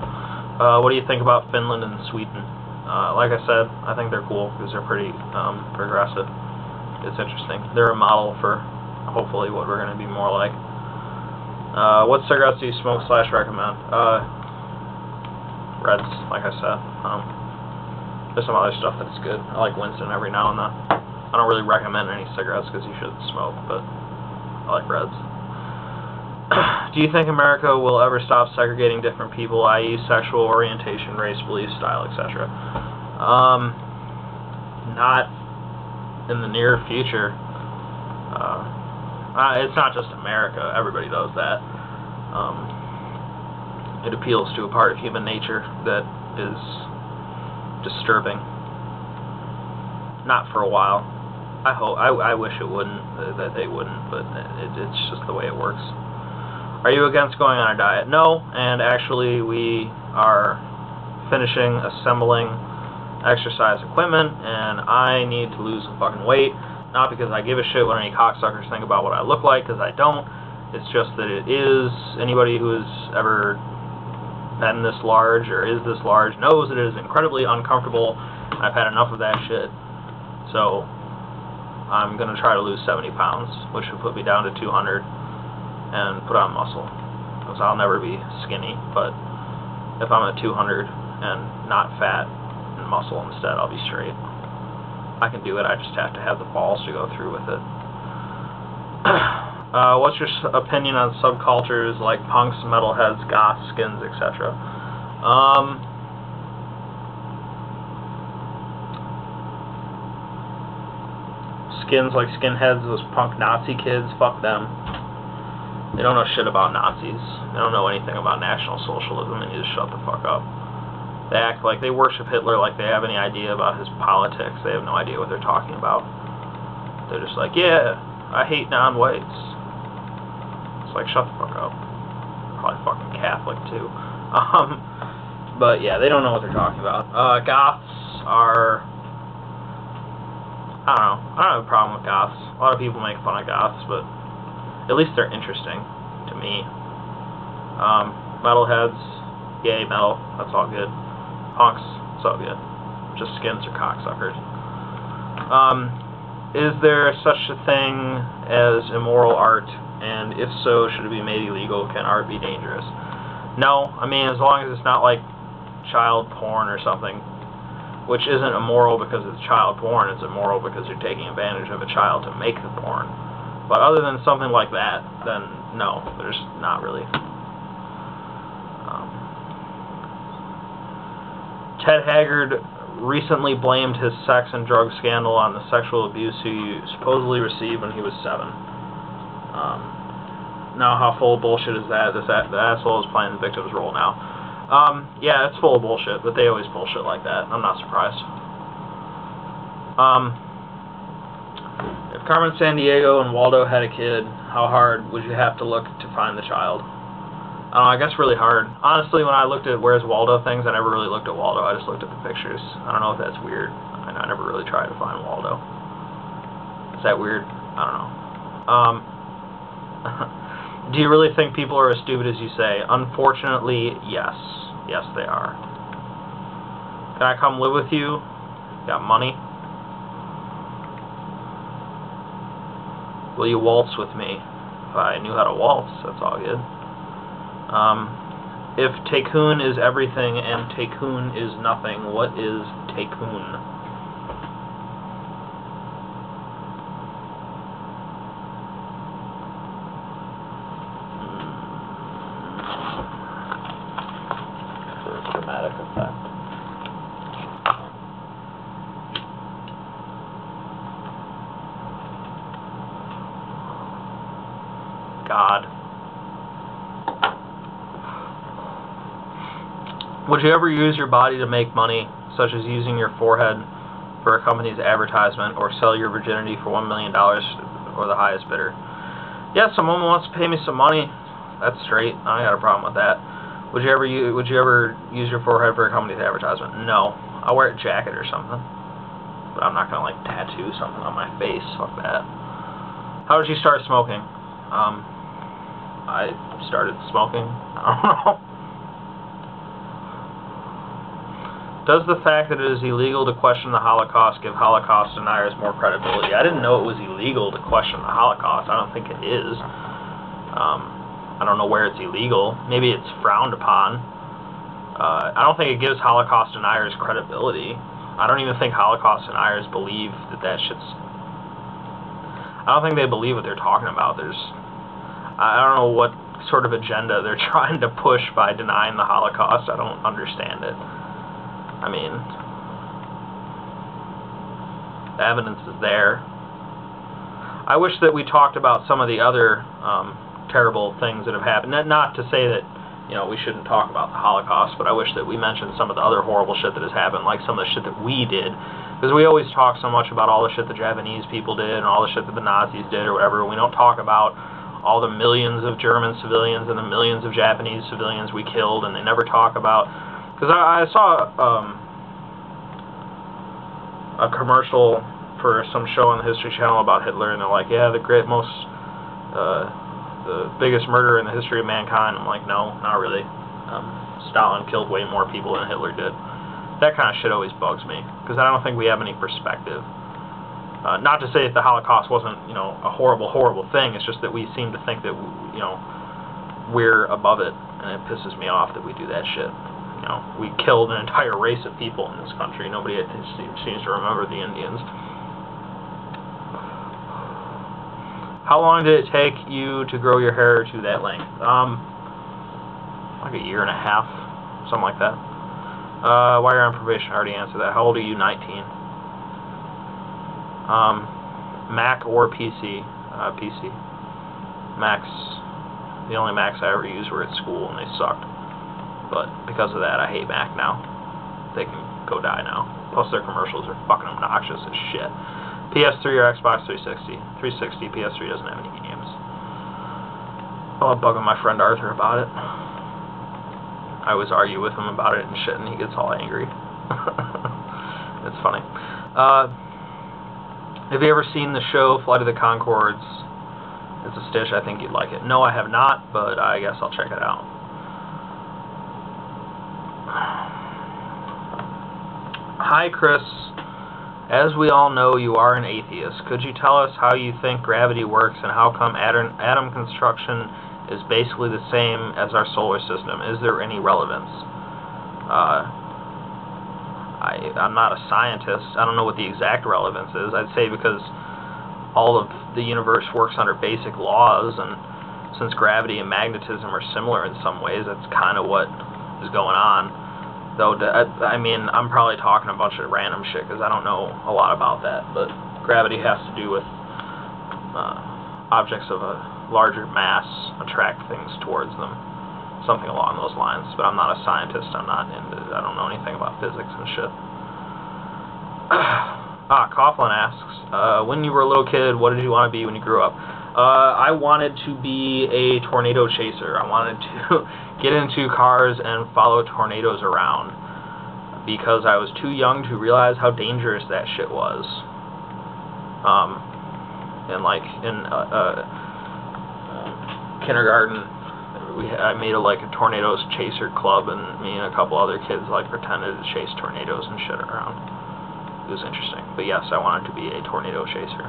What do you think about Finland and Sweden? Like I said, I think they're cool because they're pretty progressive. It's interesting. They're a model for hopefully what we're going to be more like. What cigarettes do you smoke / recommend? Reds, like I said. There's some other stuff that's good. I like Winston every now and then. I don't really recommend any cigarettes because you shouldn't smoke, but I like Reds. Do you think America will ever stop segregating different people, i.e. sexual orientation, race, belief, style, etc.? Not in the near future. It's not just America. Everybody does that. It appeals to a part of human nature that is disturbing. Not for a while. I wish it wouldn't, that they wouldn't, but it's just the way it works. Are you against going on a diet? No, and actually we are finishing assembling exercise equipment, and I need to lose some fucking weight. Not because I give a shit what any cocksuckers think about what I look like, because I don't. It's just that it is. Anybody who has ever been this large or is this large knows that it is incredibly uncomfortable. I've had enough of that shit. So I'm going to try to lose 70 pounds, which would put me down to 200 and put on muscle. Because I'll never be skinny, but if I'm at 200 and not fat and muscle instead, I'll be straight. I can do it, I just have to have the balls to go through with it. What's your opinion on subcultures like punks, metalheads, goths, skins, etc.? Skins like skinheads, those punk Nazi kids, fuck them. They don't know shit about Nazis. They don't know anything about National Socialism, and you just shut the fuck up. They act like they worship Hitler like they have any idea about his politics. They have no idea what they're talking about. They're just like, yeah, I hate non-whites. It's like, shut the fuck up. Probably fucking Catholic, too. But yeah, they don't know what they're talking about. Goths are... I don't know. I don't have a problem with goths. A lot of people make fun of goths, but at least they're interesting to me. Metalheads, yay, metal, that's all good. Punks, it's all good. Just skins or cocksuckers. Is there such a thing as immoral art? And if so, should it be made illegal? Can art be dangerous? No, I mean, as long as it's not like child porn or something, which isn't immoral because it's child porn, it's immoral because you're taking advantage of a child to make the porn. But other than something like that, then no, there's not really. Ted Haggard recently blamed his sex and drug scandal on the sexual abuse he supposedly received when he was 7. Now, how full of bullshit is that? The asshole is playing the victim's role now. Yeah, it's full of bullshit, but they always bullshit like that. I'm not surprised. If Carmen Sandiego and Waldo had a kid, how hard would you have to look to find the child? I guess really hard. Honestly, when I looked at Where's Waldo things, I never really looked at Waldo. I just looked at the pictures. I don't know if that's weird. I never really tried to find Waldo. Is that weird? I don't know. Do you really think people are as stupid as you say? Unfortunately, yes. Yes, they are. Can I come live with you? Got money? Will you waltz with me? If I knew how to waltz, that's all good. If Tycoon is everything and Tycoon is nothing, what is Tycoon? For a dramatic effect. God. Would you ever use your body to make money, such as using your forehead for a company's advertisement, or sell your virginity for $1 million or the highest bidder? Yeah, someone wants to pay me some money. That's straight. I ain't got a problem with that. Would you ever use your forehead for a company's advertisement? No. I'll wear a jacket or something. But I'm not gonna like tattoo something on my face. Fuck that. How did you start smoking? I started smoking. I don't know. Does the fact that it is illegal to question the Holocaust give Holocaust deniers more credibility? I didn't know it was illegal to question the Holocaust. I don't think it is. I don't know where it's illegal. Maybe it's frowned upon. I don't think it gives Holocaust deniers credibility. I don't even think Holocaust deniers believe that shit's... I don't think they believe what they're talking about. I don't know what sort of agenda they're trying to push by denying the Holocaust. I don't understand it. I mean, the evidence is there. I wish that we talked about some of the other terrible things that have happened. Not to say that, you know, we shouldn't talk about the Holocaust, but I wish that we mentioned some of the other horrible shit that has happened, like some of the shit that we did. Because we always talk so much about all the shit the Japanese people did and all the shit that the Nazis did or whatever. We don't talk about all the millions of German civilians and the millions of Japanese civilians we killed, and they never talk about... Because I saw a commercial for some show on the History Channel about Hitler, and they're like, yeah, the biggest murderer in the history of mankind. I'm like, no, not really. Stalin killed way more people than Hitler did. That kind of shit always bugs me, because I don't think we have any perspective. Not to say that the Holocaust wasn't, you know, a horrible, horrible thing. It's just that we seem to think that, you know, we're above it, and it pisses me off that we do that shit. You know, we killed an entire race of people in this country. Nobody seems to remember the Indians. How long did it take you to grow your hair to that length? Like a year and a half, something like that. Why you're on probation? I already answered that. How old are you? 19. Mac or PC? PC. Macs. The only Macs I ever used were at school, and they sucked. But because of that, I hate Mac now. They can go die now. Plus, their commercials are fucking obnoxious as shit. PS3 or Xbox 360? 360. PS3 doesn't have any games. I'll bug my friend Arthur about it. I always argue with him about it and shit, and he gets all angry. It's funny. Have you ever seen the show Flight of the Conchords? It's a stitch. I think you'd like it. No, I have not, but I guess I'll check it out. Hi, Chris. As we all know, you are an atheist. Could you tell us how you think gravity works and how come atom construction is basically the same as our solar system? Is there any relevance? I'm not a scientist. I don't know what the exact relevance is. I'd say because all of the universe works under basic laws, and since gravity and magnetism are similar in some ways, that's kind of what is going on. Though, I mean, I'm probably talking a bunch of random shit because I don't know a lot about that, but gravity has to do with objects of a larger mass attract things towards them. Something along those lines, but I'm not a scientist. I don't know anything about physics and shit. Coughlin asks, when you were a little kid, what did you want to be when you grew up? I wanted to be a tornado chaser. I wanted to get into cars and follow tornadoes around because I was too young to realize how dangerous that shit was. And like in kindergarten, I made a tornadoes chaser club, and me and a couple other kids pretended to chase tornadoes and shit around. It was interesting. But yes, I wanted to be a tornado chaser.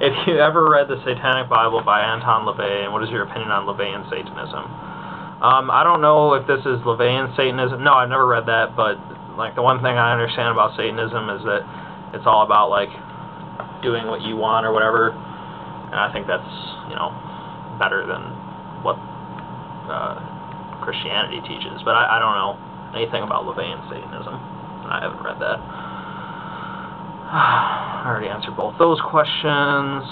If you ever read the Satanic Bible by Anton LaVey, and what is your opinion on LaVeyan Satanism? I don't know if this is LaVeyan Satanism. No, I've never read that, but the one thing I understand about Satanism is that it's all about doing what you want or whatever, and I think that's, better than what Christianity teaches. But I don't know anything about LaVeyan Satanism. I haven't read that. I already answered both those questions.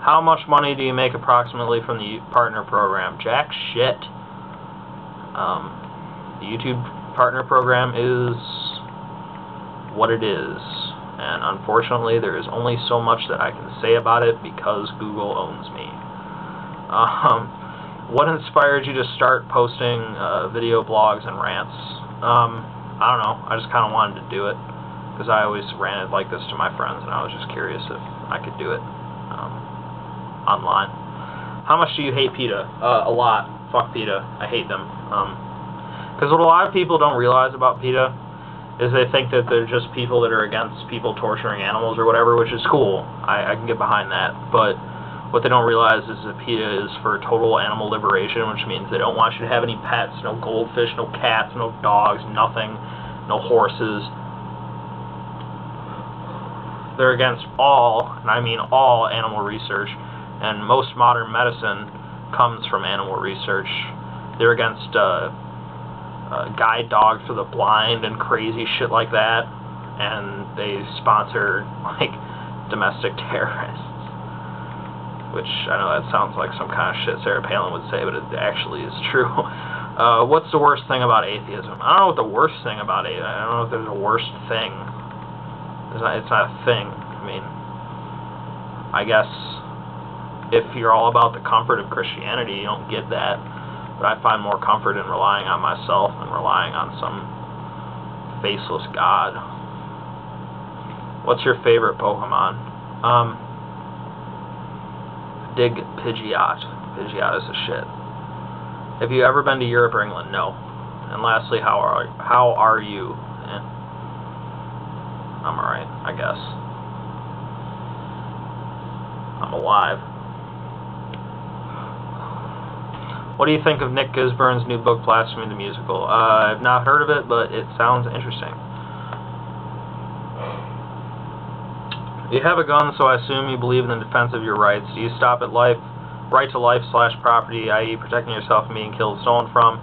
How much money do you make approximately from the partner program? Jack shit. The YouTube partner program is what it is, and unfortunately there is only so much that I can say about it because Google owns me. What inspired you to start posting video blogs and rants? I don't know, I just kind of wanted to do it because I always ranted like this to my friends, and I was just curious if I could do it online. How much do you hate PETA? A lot. Fuck PETA. I hate them. Because what a lot of people don't realize about PETA is they think that they're just people that are against people torturing animals or whatever, which is cool. I can get behind that. But what they don't realize is that PETA is for total animal liberation, which means they don't want you to have any pets, no goldfish, no cats, no dogs, nothing, no horses. They're against all, and I mean all, animal research, and most modern medicine comes from animal research. They're against guide dogs for the blind and crazy shit like that, and they sponsor domestic terrorists. Which, I know that sounds like some kind of shit Sarah Palin would say, but it actually is true. What's the worst thing about atheism? I don't know what the worst thing about atheism. I don't know if there's a worst thing. It's not a thing. I mean, I guess if you're all about the comfort of Christianity, you don't get that. But I find more comfort in relying on myself than relying on some faceless god. What's your favorite Pokemon? Dig Pidgeot. Pidgeot is a shit. Have you ever been to Europe or England? No. And lastly, how are you? I'm alright, I guess. I'm alive. What do you think of Nick Gisburn's new book, Blasphemy the Musical? I've not heard of it, but it sounds interesting. You have a gun, so I assume you believe in the defense of your rights. Do you stop at right to life/property, i.e. protecting yourself from being killed, stolen from?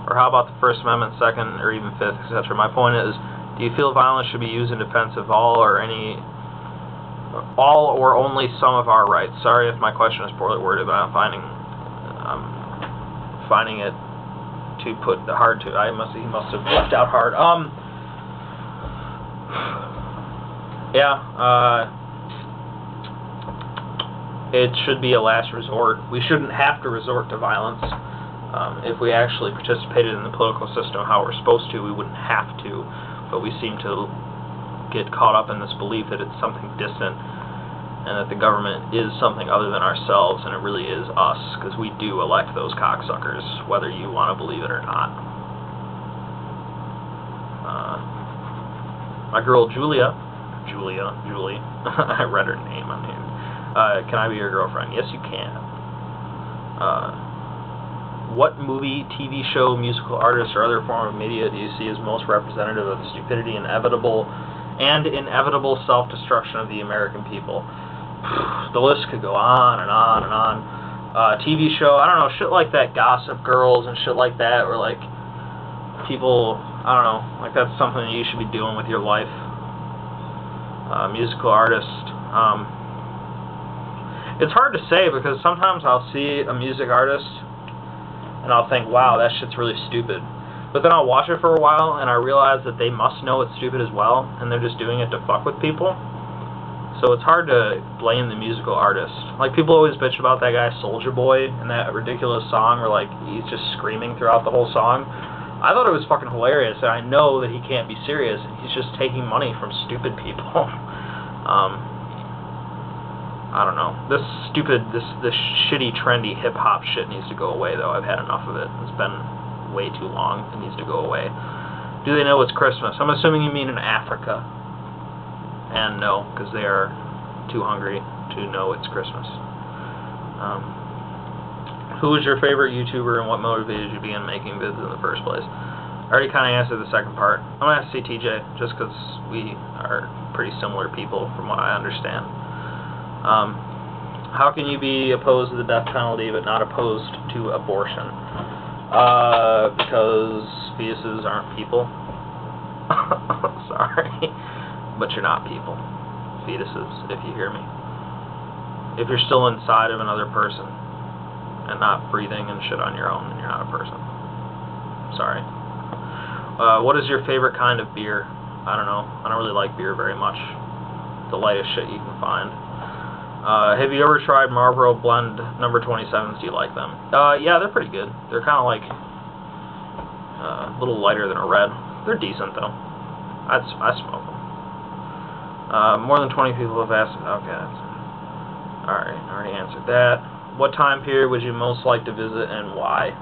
Or how about the First Amendment, Second, or even Fifth, etc.? My point is, do you feel violence should be used in defense of all or only some of our rights? Sorry if my question is poorly worded, but I'm finding it to put hard to. He must have left out hard. It should be a last resort. We shouldn't have to resort to violence. If we actually participated in the political system how we're supposed to, we wouldn't have to. But we seem to get caught up in this belief that it's something distant and that the government is something other than ourselves, and it really is us, because we do elect those cocksuckers, whether you want to believe it or not. My girl Julie, I read her name on here. Can I be your girlfriend? Yes, you can. What movie, TV show, musical artist, or other form of media do you see as most representative of the stupidity and inevitable self-destruction of the American people? The list could go on and on and on. TV show, I don't know, shit like that, Gossip Girls and shit like that, or people, I don't know, that's something that you should be doing with your life. Musical artist, it's hard to say because sometimes I'll see a music artist and I'll think, wow, that shit's really stupid. But then I'll watch it for a while and I realize that they must know it's stupid as well, and they're just doing it to fuck with people. So it's hard to blame the musical artist. Like, people always bitch about that guy Soulja Boy and that ridiculous song where, like, he's just screaming throughout the whole song. I thought it was fucking hilarious, and I know that he can't be serious, and he's just taking money from stupid people. I don't know. This shitty, trendy hip-hop shit needs to go away, though. I've had enough of it. It's been way too long. It needs to go away. Do they know it's Christmas? I'm assuming you mean in Africa. And no, because they are too hungry to know it's Christmas. Who was your favorite YouTuber and what motivated you to begin making vids in the first place? I already kind of answered the second part. I'm going to ask CTJ, just because we are pretty similar people from what I understand. How can you be opposed to the death penalty but not opposed to abortion? Because fetuses aren't people. Sorry. But you're not people. Fetuses, if you hear me. If you're still inside of another person and not breathing and shit on your own, then you're not a person. Sorry. What is your favorite kind of beer? I don't know. I don't really like beer very much. The lightest shit you can find. Have you ever tried Marlboro Blend number 27s? Do you like them? Yeah, they're pretty good. They're kind of like a little lighter than a red. They're decent though. I smoke them. More than 20 people have asked. Okay. Alright, I already answered that. What time period would you most like to visit and why?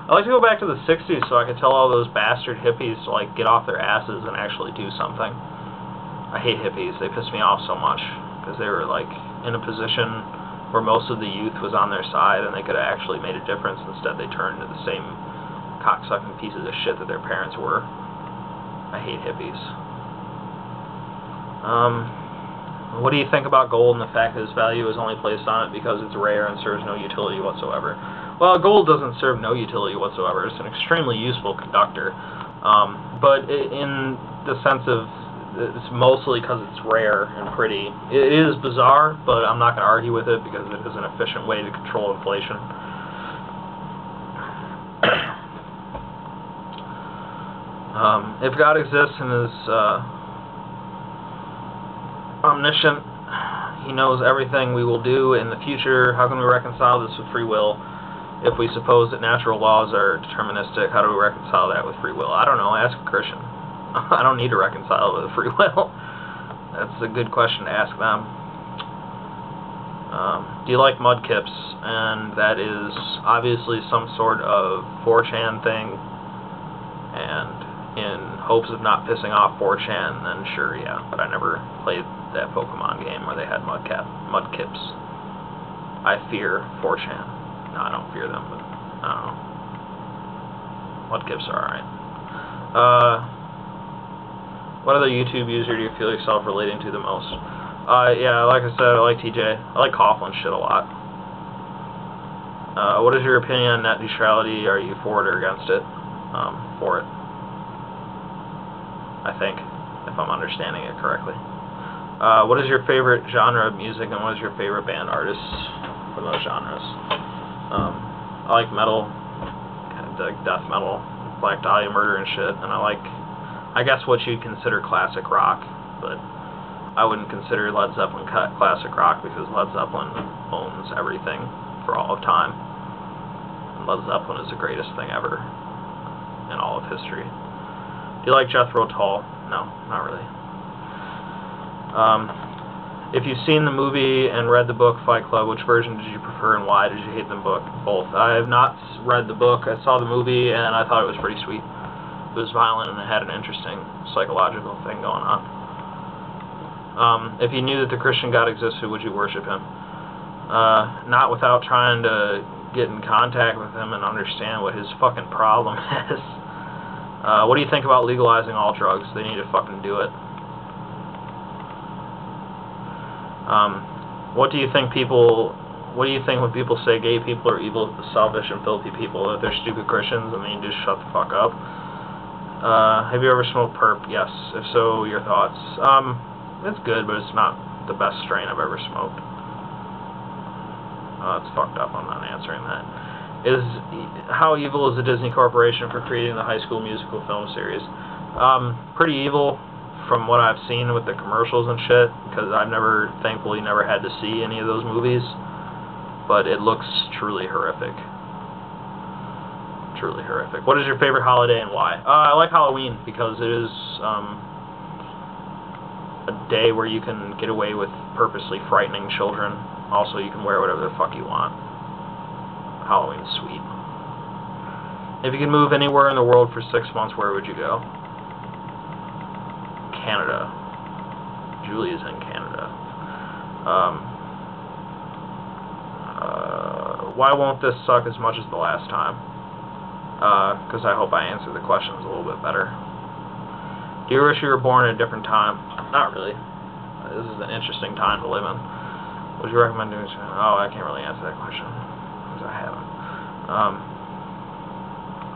I'd like to go back to the 60s so I could tell all those bastard hippies to like get off their asses and actually do something. I hate hippies. They piss me off so much because they were like in a position where most of the youth was on their side and they could have actually made a difference. Instead they turned into the same cocksucking pieces of shit that their parents were. I hate hippies. What do you think about gold and the fact that its value is only placed on it because it's rare and serves no utility whatsoever? Well, gold doesn't serve no utility whatsoever. It's an extremely useful conductor. But in the sense of it's mostly because it's rare and pretty. It is bizarre, but I'm not going to argue with it because it is an efficient way to control inflation. If God exists and is omniscient, He knows everything we will do in the future, how can we reconcile this with free will? If we suppose that natural laws are deterministic, how do we reconcile that with free will? I don't know, ask a Christian. I don't need to reconcile it with free will. That's a good question to ask them. Do you like Mudkips? And that is obviously some sort of 4chan thing, and in hopes of not pissing off 4chan, then sure, yeah. But I never played that Pokemon game where they had Mudkips. I fear 4chan. No, I don't fear them, but I don't know. Mudkips are alright. What other YouTube user do you feel yourself relating to the most? Yeah, like I said, I like TJ. I like Coughlin shit a lot. What is your opinion on net neutrality? Are you for it or against it? For it. I think, if I'm understanding it correctly. What is your favorite genre of music and what is your favorite band artists from those genres? I like metal, kind of like death metal, Black Dahlia Murder and shit, and I guess what you'd consider classic rock, but I wouldn't consider Led Zeppelin classic rock because Led Zeppelin owns everything for all of time. And Led Zeppelin is the greatest thing ever in all of history. Do you like Jethro Tull? No, not really. If you've seen the movie and read the book Fight Club, which version did you prefer and why did you hate them both? I have not read the book. I saw the movie and I thought it was pretty sweet. It was violent and it had an interesting psychological thing going on. If you knew that the Christian God existed, would you worship Him? Not without trying to get in contact with Him and understand what His fucking problem is. What do you think about legalizing all drugs? They need to fucking do it. What do you think when people say gay people are evil, selfish, and filthy people? That they're stupid Christians and they need to just shut the fuck up? Have you ever smoked perp? Yes. If so, your thoughts? It's good, but it's not the best strain I've ever smoked. It's fucked up. I'm not answering that. How evil is the Disney Corporation for creating the High School Musical film series? Pretty evil from what I've seen with the commercials and shit, because I've thankfully never had to see any of those movies, but it looks truly horrific. Truly horrific. What is your favorite holiday and why? I like Halloween because it is a day where you can get away with purposely frightening children. Also, you can wear whatever the fuck you want. Halloween's sweet. If you could move anywhere in the world for 6 months, where would you go? Canada. Julie's in Canada. Why won't this suck as much as the last time? Because I hope I answered the questions a little bit better. Do you wish you were born at a different time? Not really. This is an interesting time to live in. Would you recommend doing so? Oh, I can't really answer that question. Because I haven't.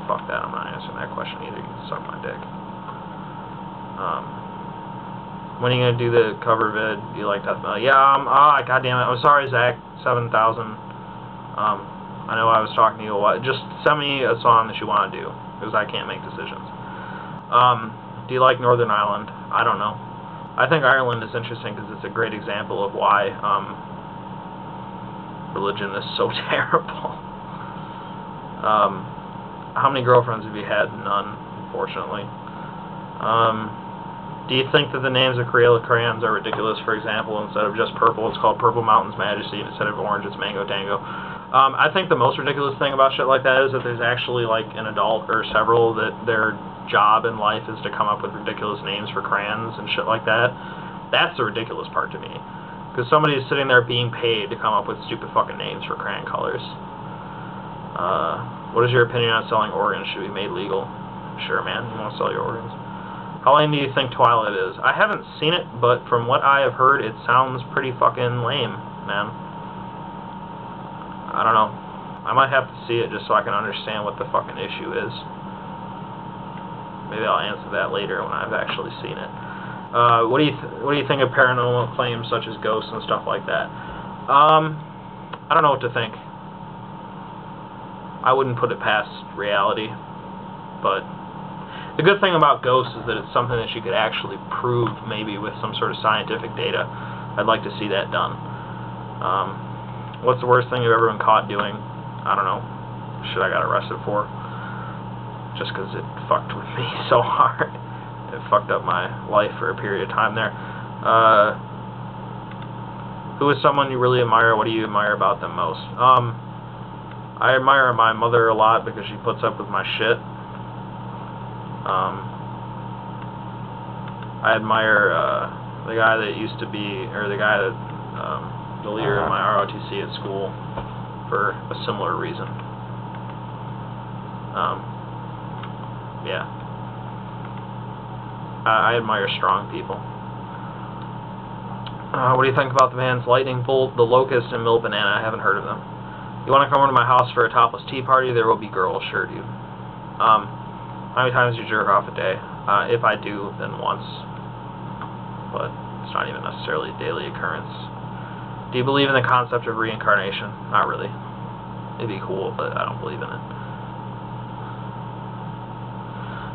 Fuck that, I'm not answering that question either. You can suck my dick. When are you going to do the cover vid? Do you like Death Metal? Yeah, God damn it. I'm sorry, Zach. 7,000. I know I was talking to you a while. Just send me a song that you want to do, because I can't make decisions. Do you like Northern Ireland? I don't know. I think Ireland is interesting because it's a great example of why religion is so terrible. How many girlfriends have you had? None, unfortunately. Do you think that the names of Crayola crayons are ridiculous? For example, instead of just purple, it's called Purple Mountain's Majesty. Instead of orange, it's Mango Tango. I think the most ridiculous thing about shit like that is that there's actually like an adult or several that their job in life is to come up with ridiculous names for crayons and shit like that. That's the ridiculous part to me. Because somebody is sitting there being paid to come up with stupid fucking names for crayon colors. What is your opinion on selling organs? Should be made legal? Sure, man. You want to sell your organs? How lame do you think Twilight is? I haven't seen it, but from what I have heard, it sounds pretty fucking lame, man. I don't know. I might have to see it just so I can understand what the fucking issue is. Maybe I'll answer that later when I've actually seen it. What do you think of paranormal claims such as ghosts and stuff like that? I don't know what to think. I wouldn't put it past reality, but the good thing about ghosts is that it's something that you could actually prove, maybe with some sort of scientific data. I'd like to see that done. What's the worst thing you've ever been caught doing? I don't know. Shit I got arrested for. Just because it fucked with me so hard. It fucked up my life for a period of time there. Who is someone you really admire? What do you admire about them most? I admire my mother a lot because she puts up with my shit. I admire the guy that used to be, or the guy that, the leader of my ROTC at school for a similar reason. Yeah. I admire strong people. What do you think about the bands Lightning Bolt, The Locust, and Milk Banana? I haven't heard of them. You want to come over to my house for a topless tea party? There will be girls, sure, dude. How many times do you jerk off a day? If I do, then once. But it's not even necessarily a daily occurrence. Do you believe in the concept of reincarnation? Not really. It'd be cool, but I don't believe in it.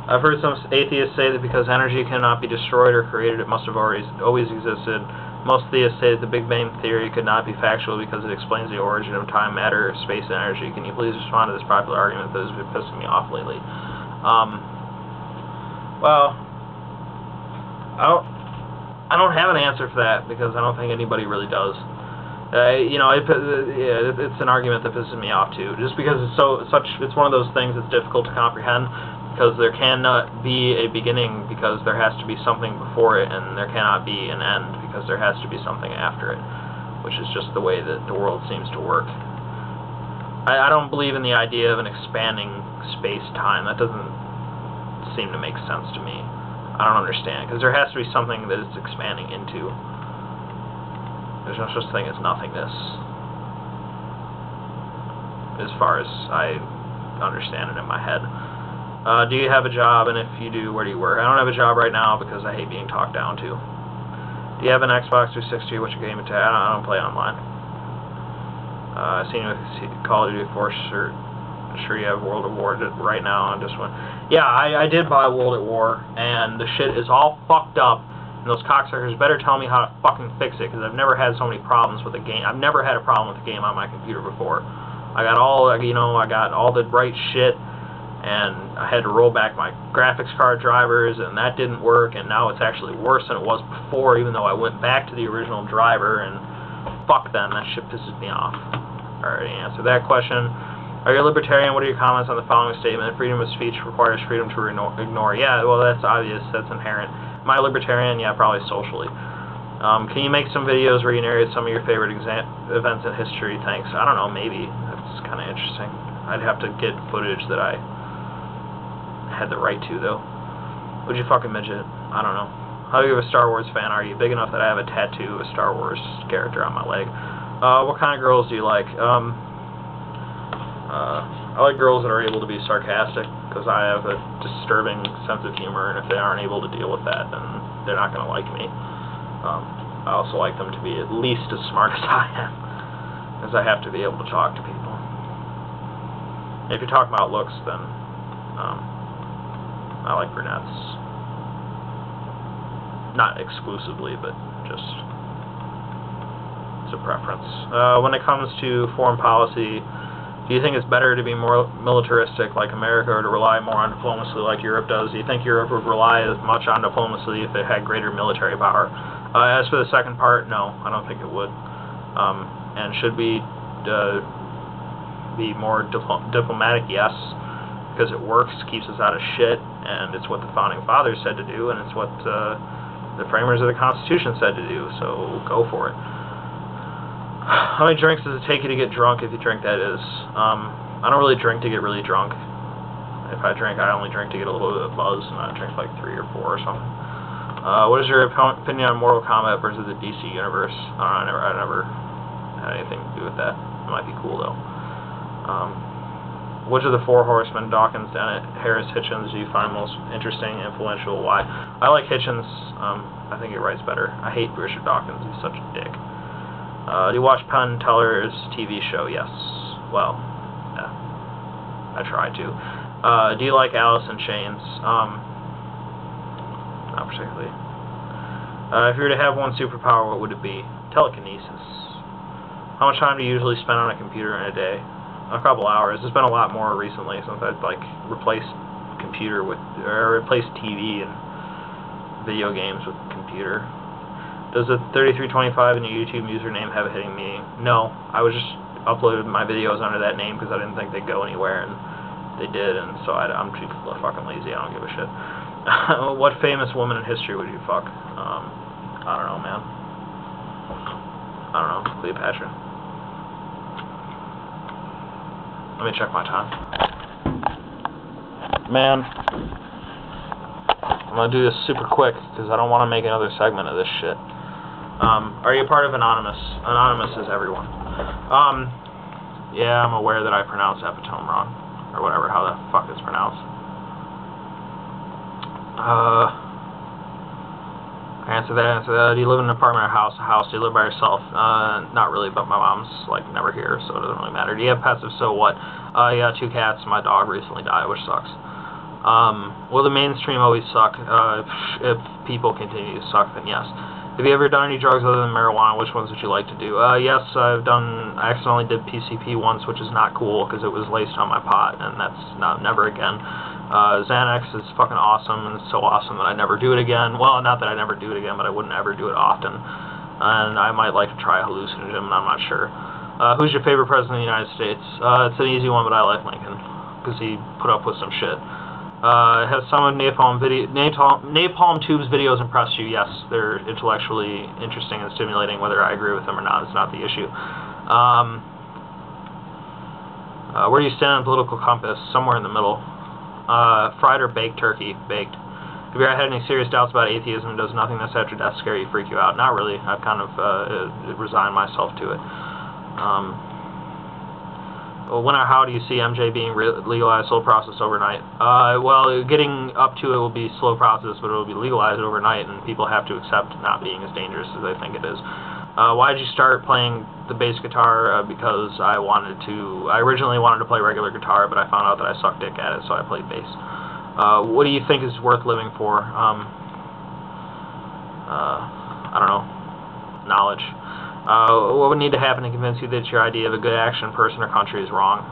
I've heard some atheists say that because energy cannot be destroyed or created, it must have always existed. Most theists say that the Big Bang Theory could not be factual because it explains the origin of time, matter, space, and energy. Can you please respond to this popular argument that has been pissing me off lately? Well, I don't have an answer for that because I don't think anybody really does. You know, it's an argument that pisses me off too, just because it's one of those things that's difficult to comprehend. Because there cannot be a beginning because there has to be something before it, and there cannot be an end because there has to be something after it, which is just the way that the world seems to work. I don't believe in the idea of an expanding space-time. That doesn't seem to make sense to me. I don't understand, because there has to be something that it's expanding into. There's no such thing as nothingness, as far as I understand it in my head. Do you have a job, and if you do, where do you work? I don't have a job right now because I hate being talked down to. Do you have an Xbox 360? What's your game attack? I don't play online. I've seen you with Call of Duty 4 shirt. I'm sure you have World at War right now. I just went, yeah, I did buy World at War, and the shit is all fucked up. And those cocksuckers better tell me how to fucking fix it, because I've never had so many problems with a game. I've never had a problem with a game on my computer before. I got all, you know, I got all the right shit, and I had to roll back my graphics card drivers, and that didn't work, and now it's actually worse than it was before, even though I went back to the original driver, and fuck them, that shit pisses me off. Alright, answer that question. Are you a libertarian? What are your comments on the following statement? Freedom of speech requires freedom to ignore. Yeah, well, that's obvious, that's inherent. Am I a libertarian? Yeah, probably socially. Can you make some videos where you narrate some of your favorite events in history? Thanks. I don't know, maybe. That's kind of interesting. I'd have to get footage that I had the right to, though. Would you fucking midget? I don't know. How big of a Star Wars fan are you? Big enough that I have a tattoo of a Star Wars character on my leg. What kind of girls do you like? I like girls that are able to be sarcastic, because I have a disturbing sense of humor, and if they aren't able to deal with that, then they're not going to like me. I also like them to be at least as smart as I am, because I have to be able to talk to people. If you're talking about looks, then I like brunettes. Not exclusively, but just it's a preference. When it comes to foreign policy, do you think it's better to be more militaristic like America, or to rely more on diplomacy like Europe does? Do you think Europe would rely as much on diplomacy if it had greater military power? As for the second part, no, I don't think it would. And should we be more diplomatic? Yes, because it works, keeps us out of shit, and it's what the Founding Fathers said to do, and it's what the framers of the Constitution said to do, so go for it. How many drinks does it take you to get drunk, if you drink, that is? I don't really drink to get really drunk. If I drink, I only drink to get a little bit of buzz, and I drink like 3 or 4 or something. What is your opinion on Mortal Kombat versus the DC Universe? I never had anything to do with that. It might be cool, though. Which of the 4 horsemen, Dawkins, Dennett, Harris, Hitchens, do you find most interesting, influential? Why? I like Hitchens. I think he writes better. I hate Richard Dawkins. He's such a dick. Do you watch Penn Teller's TV show? Yes. Well, yeah. I try to. Do you like Alice in Chains? Not particularly. If you were to have one superpower, what would it be? Telekinesis. How much time do you usually spend on a computer in a day? A couple hours. It's been a lot more recently since I've like replaced computer with, or replaced TV and video games with computer. Does the 3325 in your YouTube username have a hitting meaning? No. I was just uploaded my videos under that name because I didn't think they'd go anywhere, and they did, and so I'm too fucking lazy. I don't give a shit. What famous woman in history would you fuck? I don't know, man. I don't know. Cleopatra. Let me check my time. Man. I'm gonna do this super quick because I don't want to make another segment of this shit. Are you part of Anonymous? Anonymous is everyone. Yeah, I'm aware that I pronounced epitome wrong. Or whatever, how the fuck it's pronounced. Answer that. Do you live in an apartment or house? A house. Do you live by yourself? Not really, but my mom's, like, never here, so it doesn't really matter. Do you have pets? If so, what? Yeah, 2 cats. My dog recently died, which sucks. Will the mainstream always suck? If people continue to suck, then yes. Have you ever done any drugs other than marijuana? Which ones would you like to do? Yes, I accidentally did PCP once, which is not cool because it was laced on my pot, and that's never again. Xanax is fucking awesome, and it's so awesome that I never do it again. Well, not that I never do it again, but I wouldn't ever do it often. And I might like to try a hallucinogen, and I'm not sure. Who's your favorite president of the United States? It's an easy one, but I like Lincoln, because he put up with some shit. Have some of Napalm Tube's videos impressed you? Yes, they're intellectually interesting and stimulating. Whether I agree with them or not is not the issue. Where do you stand on political compass? Somewhere in the middle. Fried or baked turkey? Baked. Have you ever had any serious doubts about atheism? Does nothingness after death scare you, freak you out? Not really. I've kind of resigned myself to it. When or how do you see MJ being legalized, slow process overnight? Well, getting up to it will be slow process, but it will be legalized overnight, and people have to accept not being as dangerous as they think it is. Why did you start playing the bass guitar? Because I originally wanted to play regular guitar, but I found out that I sucked dick at it, so I played bass. What do you think is worth living for? I don't know. Knowledge. What would need to happen to convince you that your idea of a good action, person, or country is wrong?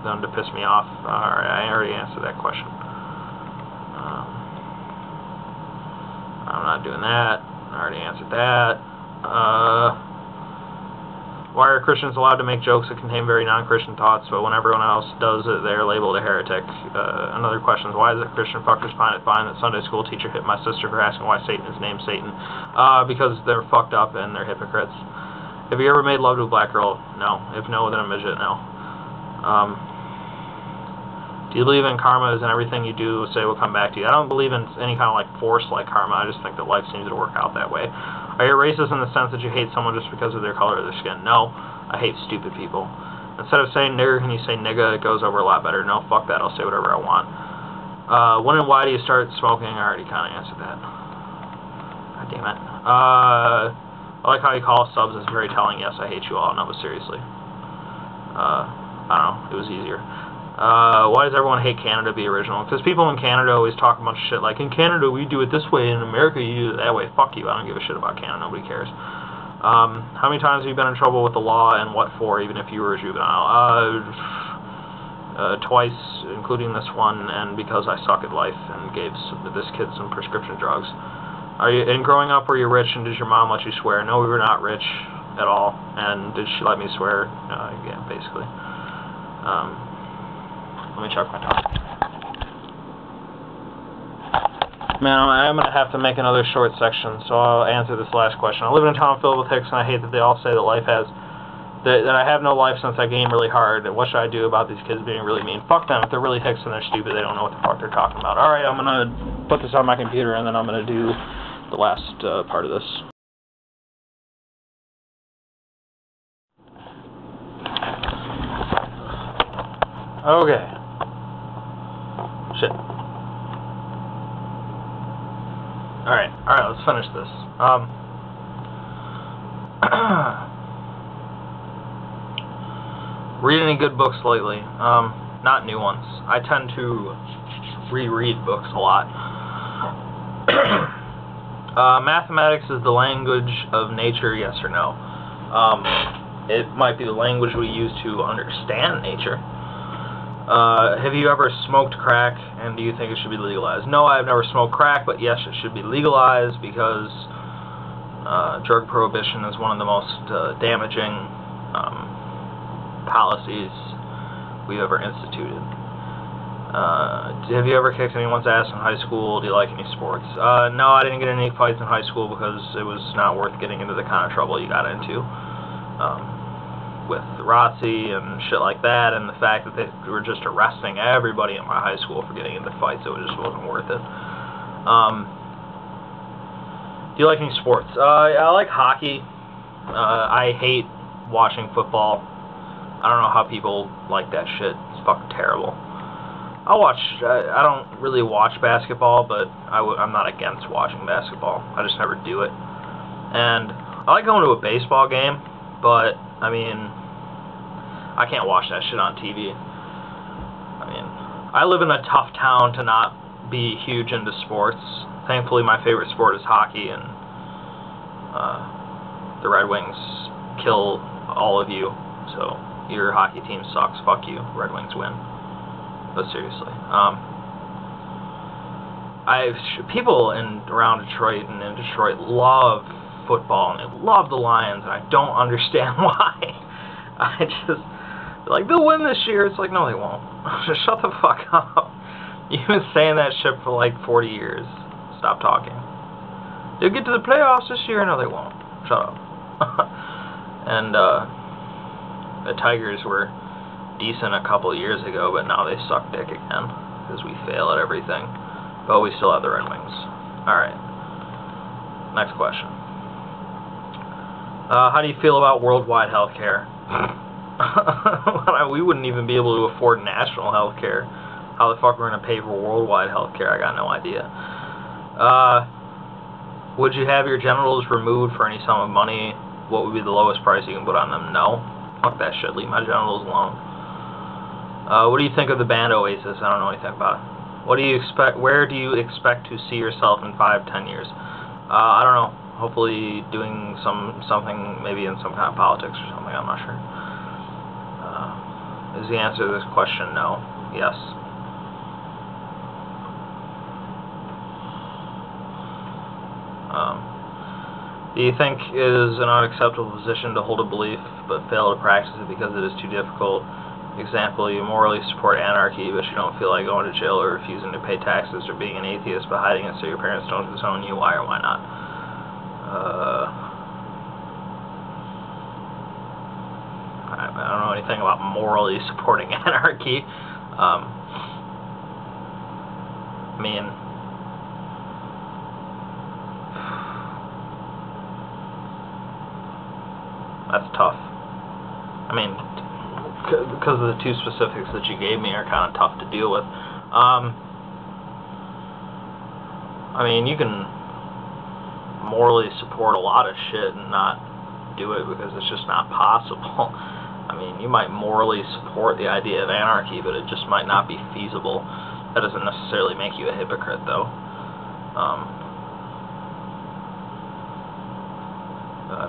Them to piss me off. Alright, I already answered that question. I'm not doing that. I already answered that. Why are Christians allowed to make jokes that contain very non-Christian thoughts, but when everyone else does it, they're labeled a heretic? Another question is, why does the Christian fuckers find it fine that Sunday school teacher hit my sister for asking why Satan is named Satan? Because they're fucked up and they're hypocrites. Have you ever made love to a black girl? No. If no, then a midget? No. Do you believe in karma as in everything you do say will come back to you? I don't believe in any kind of like force like karma. I just think that life seems to work out that way. Are you racist in the sense that you hate someone just because of their color or their skin? No. I hate stupid people. Instead of saying nigger, can you say nigga? It goes over a lot better. No, fuck that. I'll say whatever I want. When and why do you start smoking? I already kind of answered that. God damn it. I like how you call subs. It's very telling. Yes, I hate you all. No, but seriously. I don't know. It was easier. Why does everyone hate Canada? Be original? Because people in Canada always talk a bunch of shit like, in Canada we do it this way, in America you do it that way. Fuck you. I don't give a shit about Canada. Nobody cares. How many times have you been in trouble with the law, and what for, even if you were a juvenile? Twice, including this one, and because I suck at life and gave this kid some prescription drugs. And growing up, were you rich, and did your mom let you swear? No, we were not rich at all. And did she let me swear? Yeah, basically. Let me check my time. Man, I'm going to have to make another short section, so I'll answer this last question. I live in a town filled with hicks, and I hate that they all say that that I have no life since I game really hard. What should I do about these kids being really mean? Fuck them. If they're really hicks and they're stupid, they don't know what the fuck they're talking about. Alright, I'm going to put this on my computer, and then I'm going to do the last part of this. Okay. Shit. Alright, let's finish this. Read any good books lately? Not new ones. I tend to reread books a lot. Mathematics is the language of nature, yes or no? It might be the language we use to understand nature. Have you ever smoked crack, and do you think it should be legalized? No, I've never smoked crack, but yes, it should be legalized because drug prohibition is one of the most damaging policies we've ever instituted. Have you ever kicked anyone's ass in high school? Do you like any sports? No, I didn't get in any fights in high school because it was not worth getting into the kind of trouble you got into. With ROTC and shit like that, and the fact that they were just arresting everybody in my high school for getting into fights, it just wasn't worth it. Do you like any sports? I like hockey. I hate watching football. I don't know how people like that shit. It's fucking terrible. I don't really watch basketball, but I'm not against watching basketball. I just never do it. And I like going to a baseball game, but I mean, I can't watch that shit on TV. I mean, I live in a tough town to not be huge into sports. Thankfully, my favorite sport is hockey, and the Red Wings kill all of you, so your hockey team sucks. Fuck you. Red Wings win. But seriously, people around Detroit and in Detroit love football, and they love the Lions, and I don't understand why. I just, like, they'll win this year. It's like, no, they won't. Just shut the fuck up. You've been saying that shit for like 40 years. Stop talking. They'll get to the playoffs this year. No, they won't. Shut up. And the Tigers were decent a couple of years ago, but now they suck dick again because we fail at everything. But we still have the Red Wings. Alright. Next question. How do you feel about worldwide health care? We wouldn't even be able to afford national health care. How the fuck we're going to pay for worldwide health care? I got no idea. Would you have your genitals removed for any sum of money? what would be the lowest price you can put on them? No. Fuck that shit. Leave my genitals alone. What do you think of the band Oasis? I don't know anything about it. What do you expect? Where do you expect to see yourself in 5-10 years? I don't know. Hopefully doing something, maybe in some kind of politics or something. I'm not sure. Is the answer to this question no? Yes. Do you think it is an unacceptable position to hold a belief but fail to practice it because it is too difficult? Example, you morally support anarchy, but you don't feel like going to jail or refusing to pay taxes or being an atheist but hiding it so your parents don't disown you. Why or why not? I don't know anything about morally supporting anarchy. I mean, that's tough. I mean, because of the two specifics that you gave me are kind of tough to deal with. I mean, you can morally support a lot of shit and not do it because it's just not possible. I mean, you might morally support the idea of anarchy, but it just might not be feasible. That doesn't necessarily make you a hypocrite, though.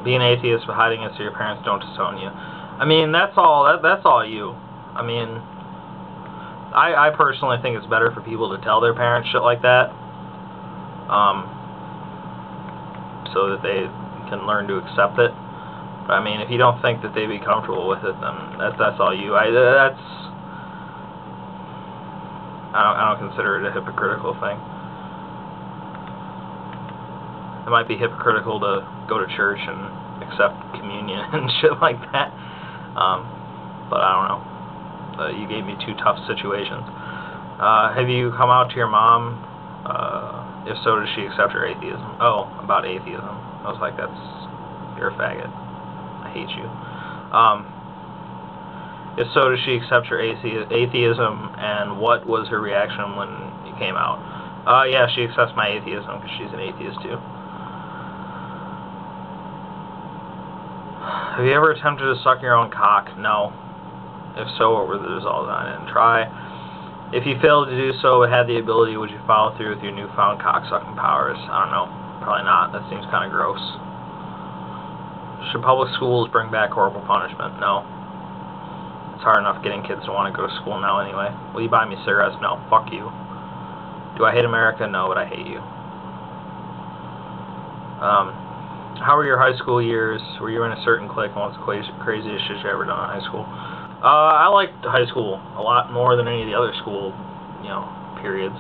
Be an atheist but hiding it so your parents don't disown you. I mean, that's all you. I mean, I personally think it's better for people to tell their parents shit like that, so that they can learn to accept it. But I mean, if you don't think that they'd be comfortable with it, then that's all you. I don't consider it a hypocritical thing. It might be hypocritical to go to church and accept communion and shit like that. But I don't know. You gave me two tough situations. Have you come out to your mom? If so, does she accept your atheism? Oh, about atheism. I was like, you're a faggot. I hate you. If so, does she accept your atheism, and what was her reaction when you came out? Yeah, she accepts my atheism because she's an atheist too. Have you ever attempted to suck your own cock? No. If so, what were the results? I didn't try. If you failed to do so but had the ability, would you follow through with your newfound cock-sucking powers? I don't know. Probably not. That seems kind of gross. Should public schools bring back corporal punishment? No. It's hard enough getting kids to want to go to school now anyway. Will you buy me cigarettes? No. Fuck you. Do I hate America? No, but I hate you. How were your high school years? Were you in a certain clique, and what's the craziest shit you ever done in high school? I liked high school a lot more than any of the other school, periods.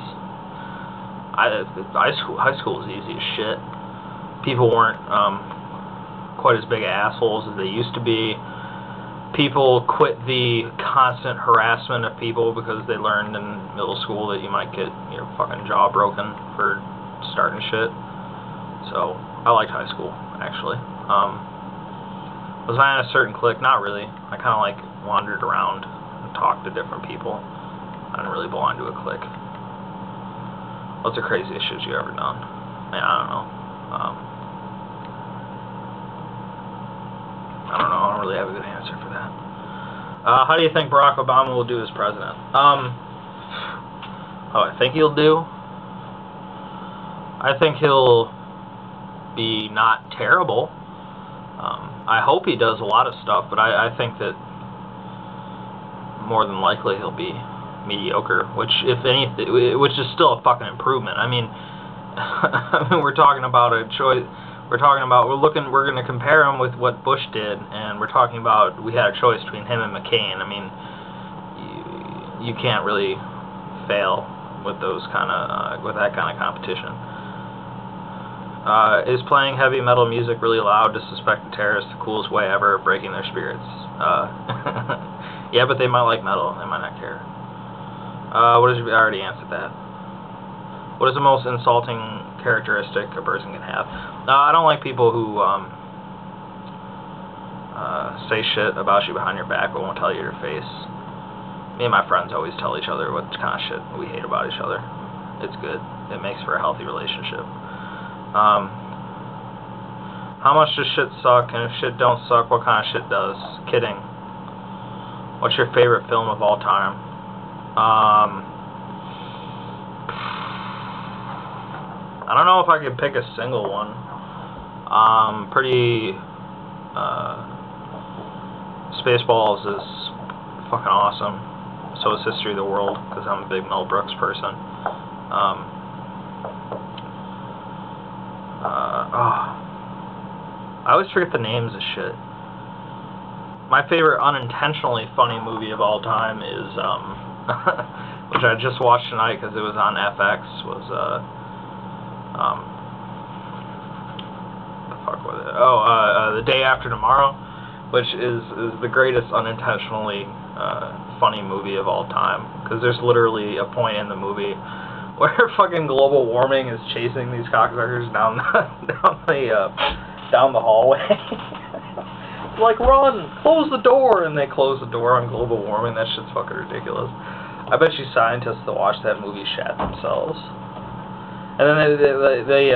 High school was easy as shit. People weren't quite as big assholes as they used to be. People quit the constant harassment of people because they learned in middle school that you might get your fucking jaw broken for starting shit. So I liked high school, actually. Was I in a certain clique? Not really. I kind of wandered around and talked to different people. I didn't really belong to a clique. What's the craziest shit you ever done? Man, I don't know. I don't know. I don't really have a good answer for that. How do you think Barack Obama will do as president? I think he'll do. I think he'll be not terrible. I hope he does a lot of stuff, but I think that more than likely he'll be mediocre, which is still a fucking improvement. I mean, we're talking about a choice. We're going to compare him with what Bush did, and we're talking about we had a choice between him and McCain. I mean, you can't really fail with with that kind of competition. Is playing heavy metal music really loud to suspect the terrorists the coolest way ever of breaking their spirits? Yeah, but they might like metal. They might not care. I already answered that. What is the most insulting characteristic a person can have? I don't like people who say shit about you behind your back but won't tell you to your face. Me and my friends always tell each other what kind of shit we hate about each other. It's good. It makes for a healthy relationship. How much does shit suck, and if shit don't suck, what kind of shit does? Kidding. What's your favorite film of all time? I don't know if I could pick a single one. Spaceballs is fucking awesome. So is History of the World, because I'm a big Mel Brooks person. I always forget the names of shit. My favorite unintentionally funny movie of all time is, which I just watched tonight because it was on FX, was, the fuck was it? The Day After Tomorrow, which is the greatest unintentionally funny movie of all time, because there's literally a point in the movie where fucking global warming is chasing these cocksuckers down the hallway. Like, run! Close the door! And they close the door on global warming. That shit's fucking ridiculous. I bet you scientists that watch that movie shat themselves. And then they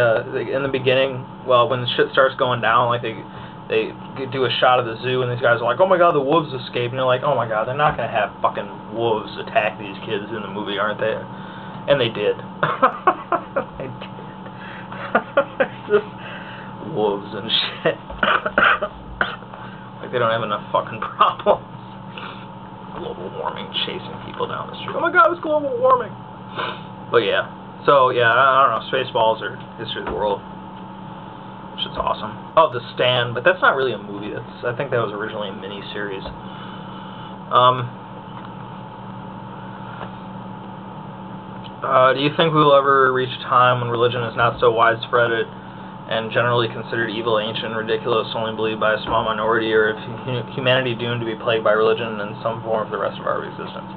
in the beginning, well, when the shit starts going down, like, they do a shot of the zoo, and these guys are like, oh my god, the wolves escaped. And you're like, oh my god, they're not gonna have fucking wolves attack these kids in the movie, aren't they? And they did. They did. Just wolves and shit. Like they don't have enough fucking problems. Global warming chasing people down the street. Oh my god, it's global warming. But yeah. So yeah, I don't know, Spaceballs or History of the World. Shit's awesome. Oh, The Stand, but that's not really a movie. I think that was originally a mini-series. Do you think we will ever reach a time when religion is not so widespread and generally considered evil, ancient, and ridiculous, only believed by a small minority, or if humanity doomed to be plagued by religion in some form for the rest of our existence?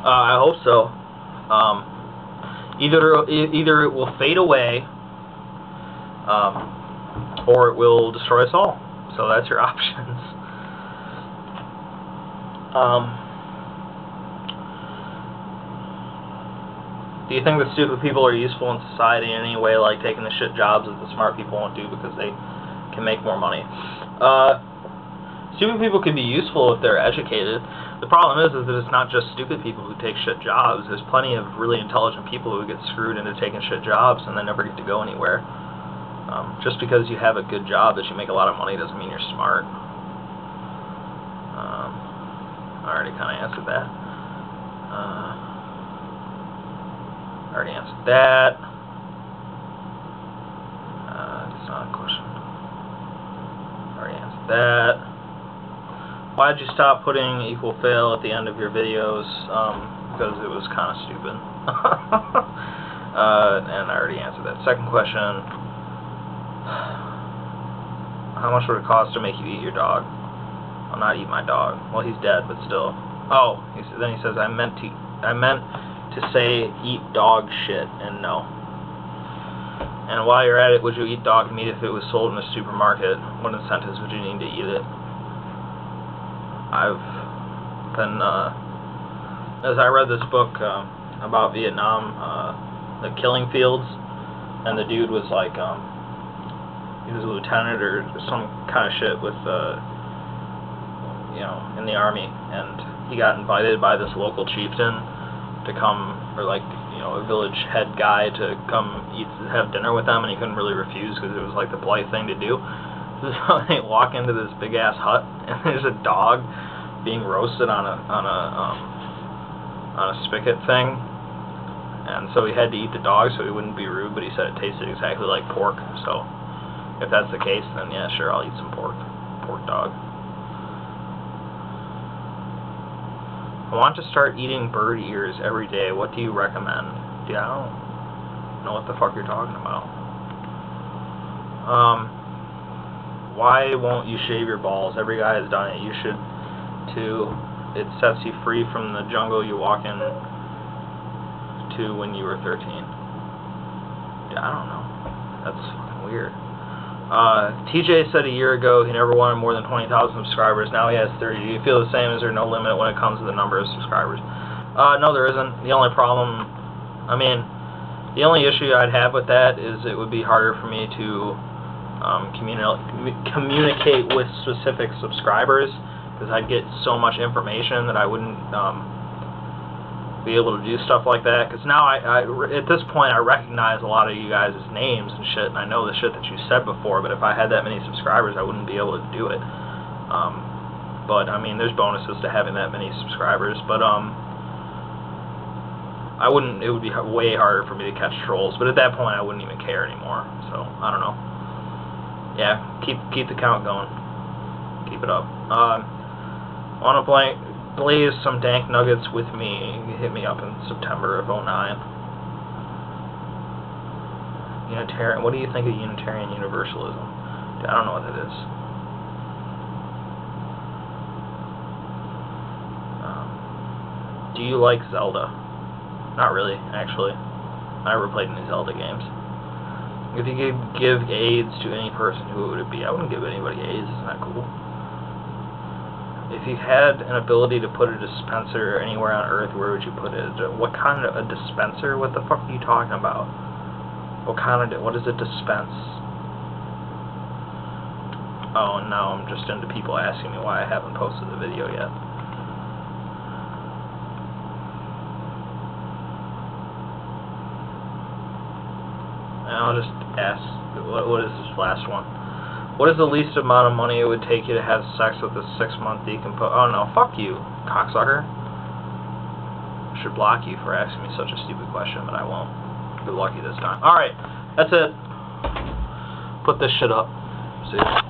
I hope so. Either it will fade away, or it will destroy us all. So that's your options. Do you think that stupid people are useful in society in any way, like taking the shit jobs that the smart people won't do because they can make more money? Stupid people can be useful if they're educated. The problem is that it's not just stupid people who take shit jobs. There's plenty of really intelligent people who get screwed into taking shit jobs and they never get to go anywhere. Just because you have a good job that you make a lot of money doesn't mean you're smart. I already kind of answered that. I already answered that. It's not a question. I already answered that. Why did you stop putting equal fail at the end of your videos? Because it was kind of stupid. And I already answered that. Second question. How much would it cost to make you eat your dog? I'll not eat my dog. Well, he's dead, but still. Oh, then he says, I meant to say eat dog shit, and no. And while you're at it, would you eat dog meat if it was sold in a supermarket? What incentives would you need to eat it? I've been, as I read this book about Vietnam, The Killing Fields, and the dude was like, he was a lieutenant or some kind of shit with, you know, in the army, and he got invited by this local chieftain to come, or like, you know, a village head guy to come have dinner with them, and he couldn't really refuse because it was like the polite thing to do. So they walk into this big ass hut, and there's a dog being roasted on a spigot thing, and so he had to eat the dog so he wouldn't be rude, but he said it tasted exactly like pork. So if that's the case, then yeah, sure, I'll eat some pork dog. I want to start eating bird ears every day. What do you recommend? Yeah, I don't know what the fuck you're talking about. Why won't you shave your balls? Every guy has done it. You should too. It sets you free from the jungle you walk in to when you were 13. Yeah, I don't know. That's fucking weird. TJ said a year ago he never wanted more than 20,000 subscribers. Now he has 30. Do you feel the same? Is there no limit when it comes to the number of subscribers? No, there isn't. The only problem, I mean, the only issue I'd have with that is it would be harder for me to communicate with specific subscribers, because I'd get so much information that I wouldn't be able to do stuff like that. Because now at this point I recognize a lot of you guys' names and shit, and I know the shit that you said before, but if I had that many subscribers I wouldn't be able to do it. But I mean, there's bonuses to having that many subscribers, but I wouldn't, it would be way harder for me to catch trolls, but at that point I wouldn't even care anymore, so I don't know. Yeah, keep the count going. Keep it up. Wanna blaze some dank nuggets with me? Hit me up in September of 2009. Unitarian, what do you think of Unitarian Universalism? I don't know what that is. Do you like Zelda? Not really, actually. I never played any Zelda games. If you could give AIDS to any person, who would it be? I wouldn't give anybody AIDS. Isn't that cool? If you had an ability to put a dispenser anywhere on Earth, where would you put it? What kind of a dispenser? What the fuck are you talking about? What does it dispense? Oh, now I'm just into people asking me why I haven't posted the video yet. I'll just ask, what is this last one? What is the least amount of money it would take you to have sex with a 6-month decompose? Oh no, fuck you, cocksucker. I should block you for asking me such a stupid question, but I won't. You're lucky this time. Alright, that's it. Put this shit up. See ya.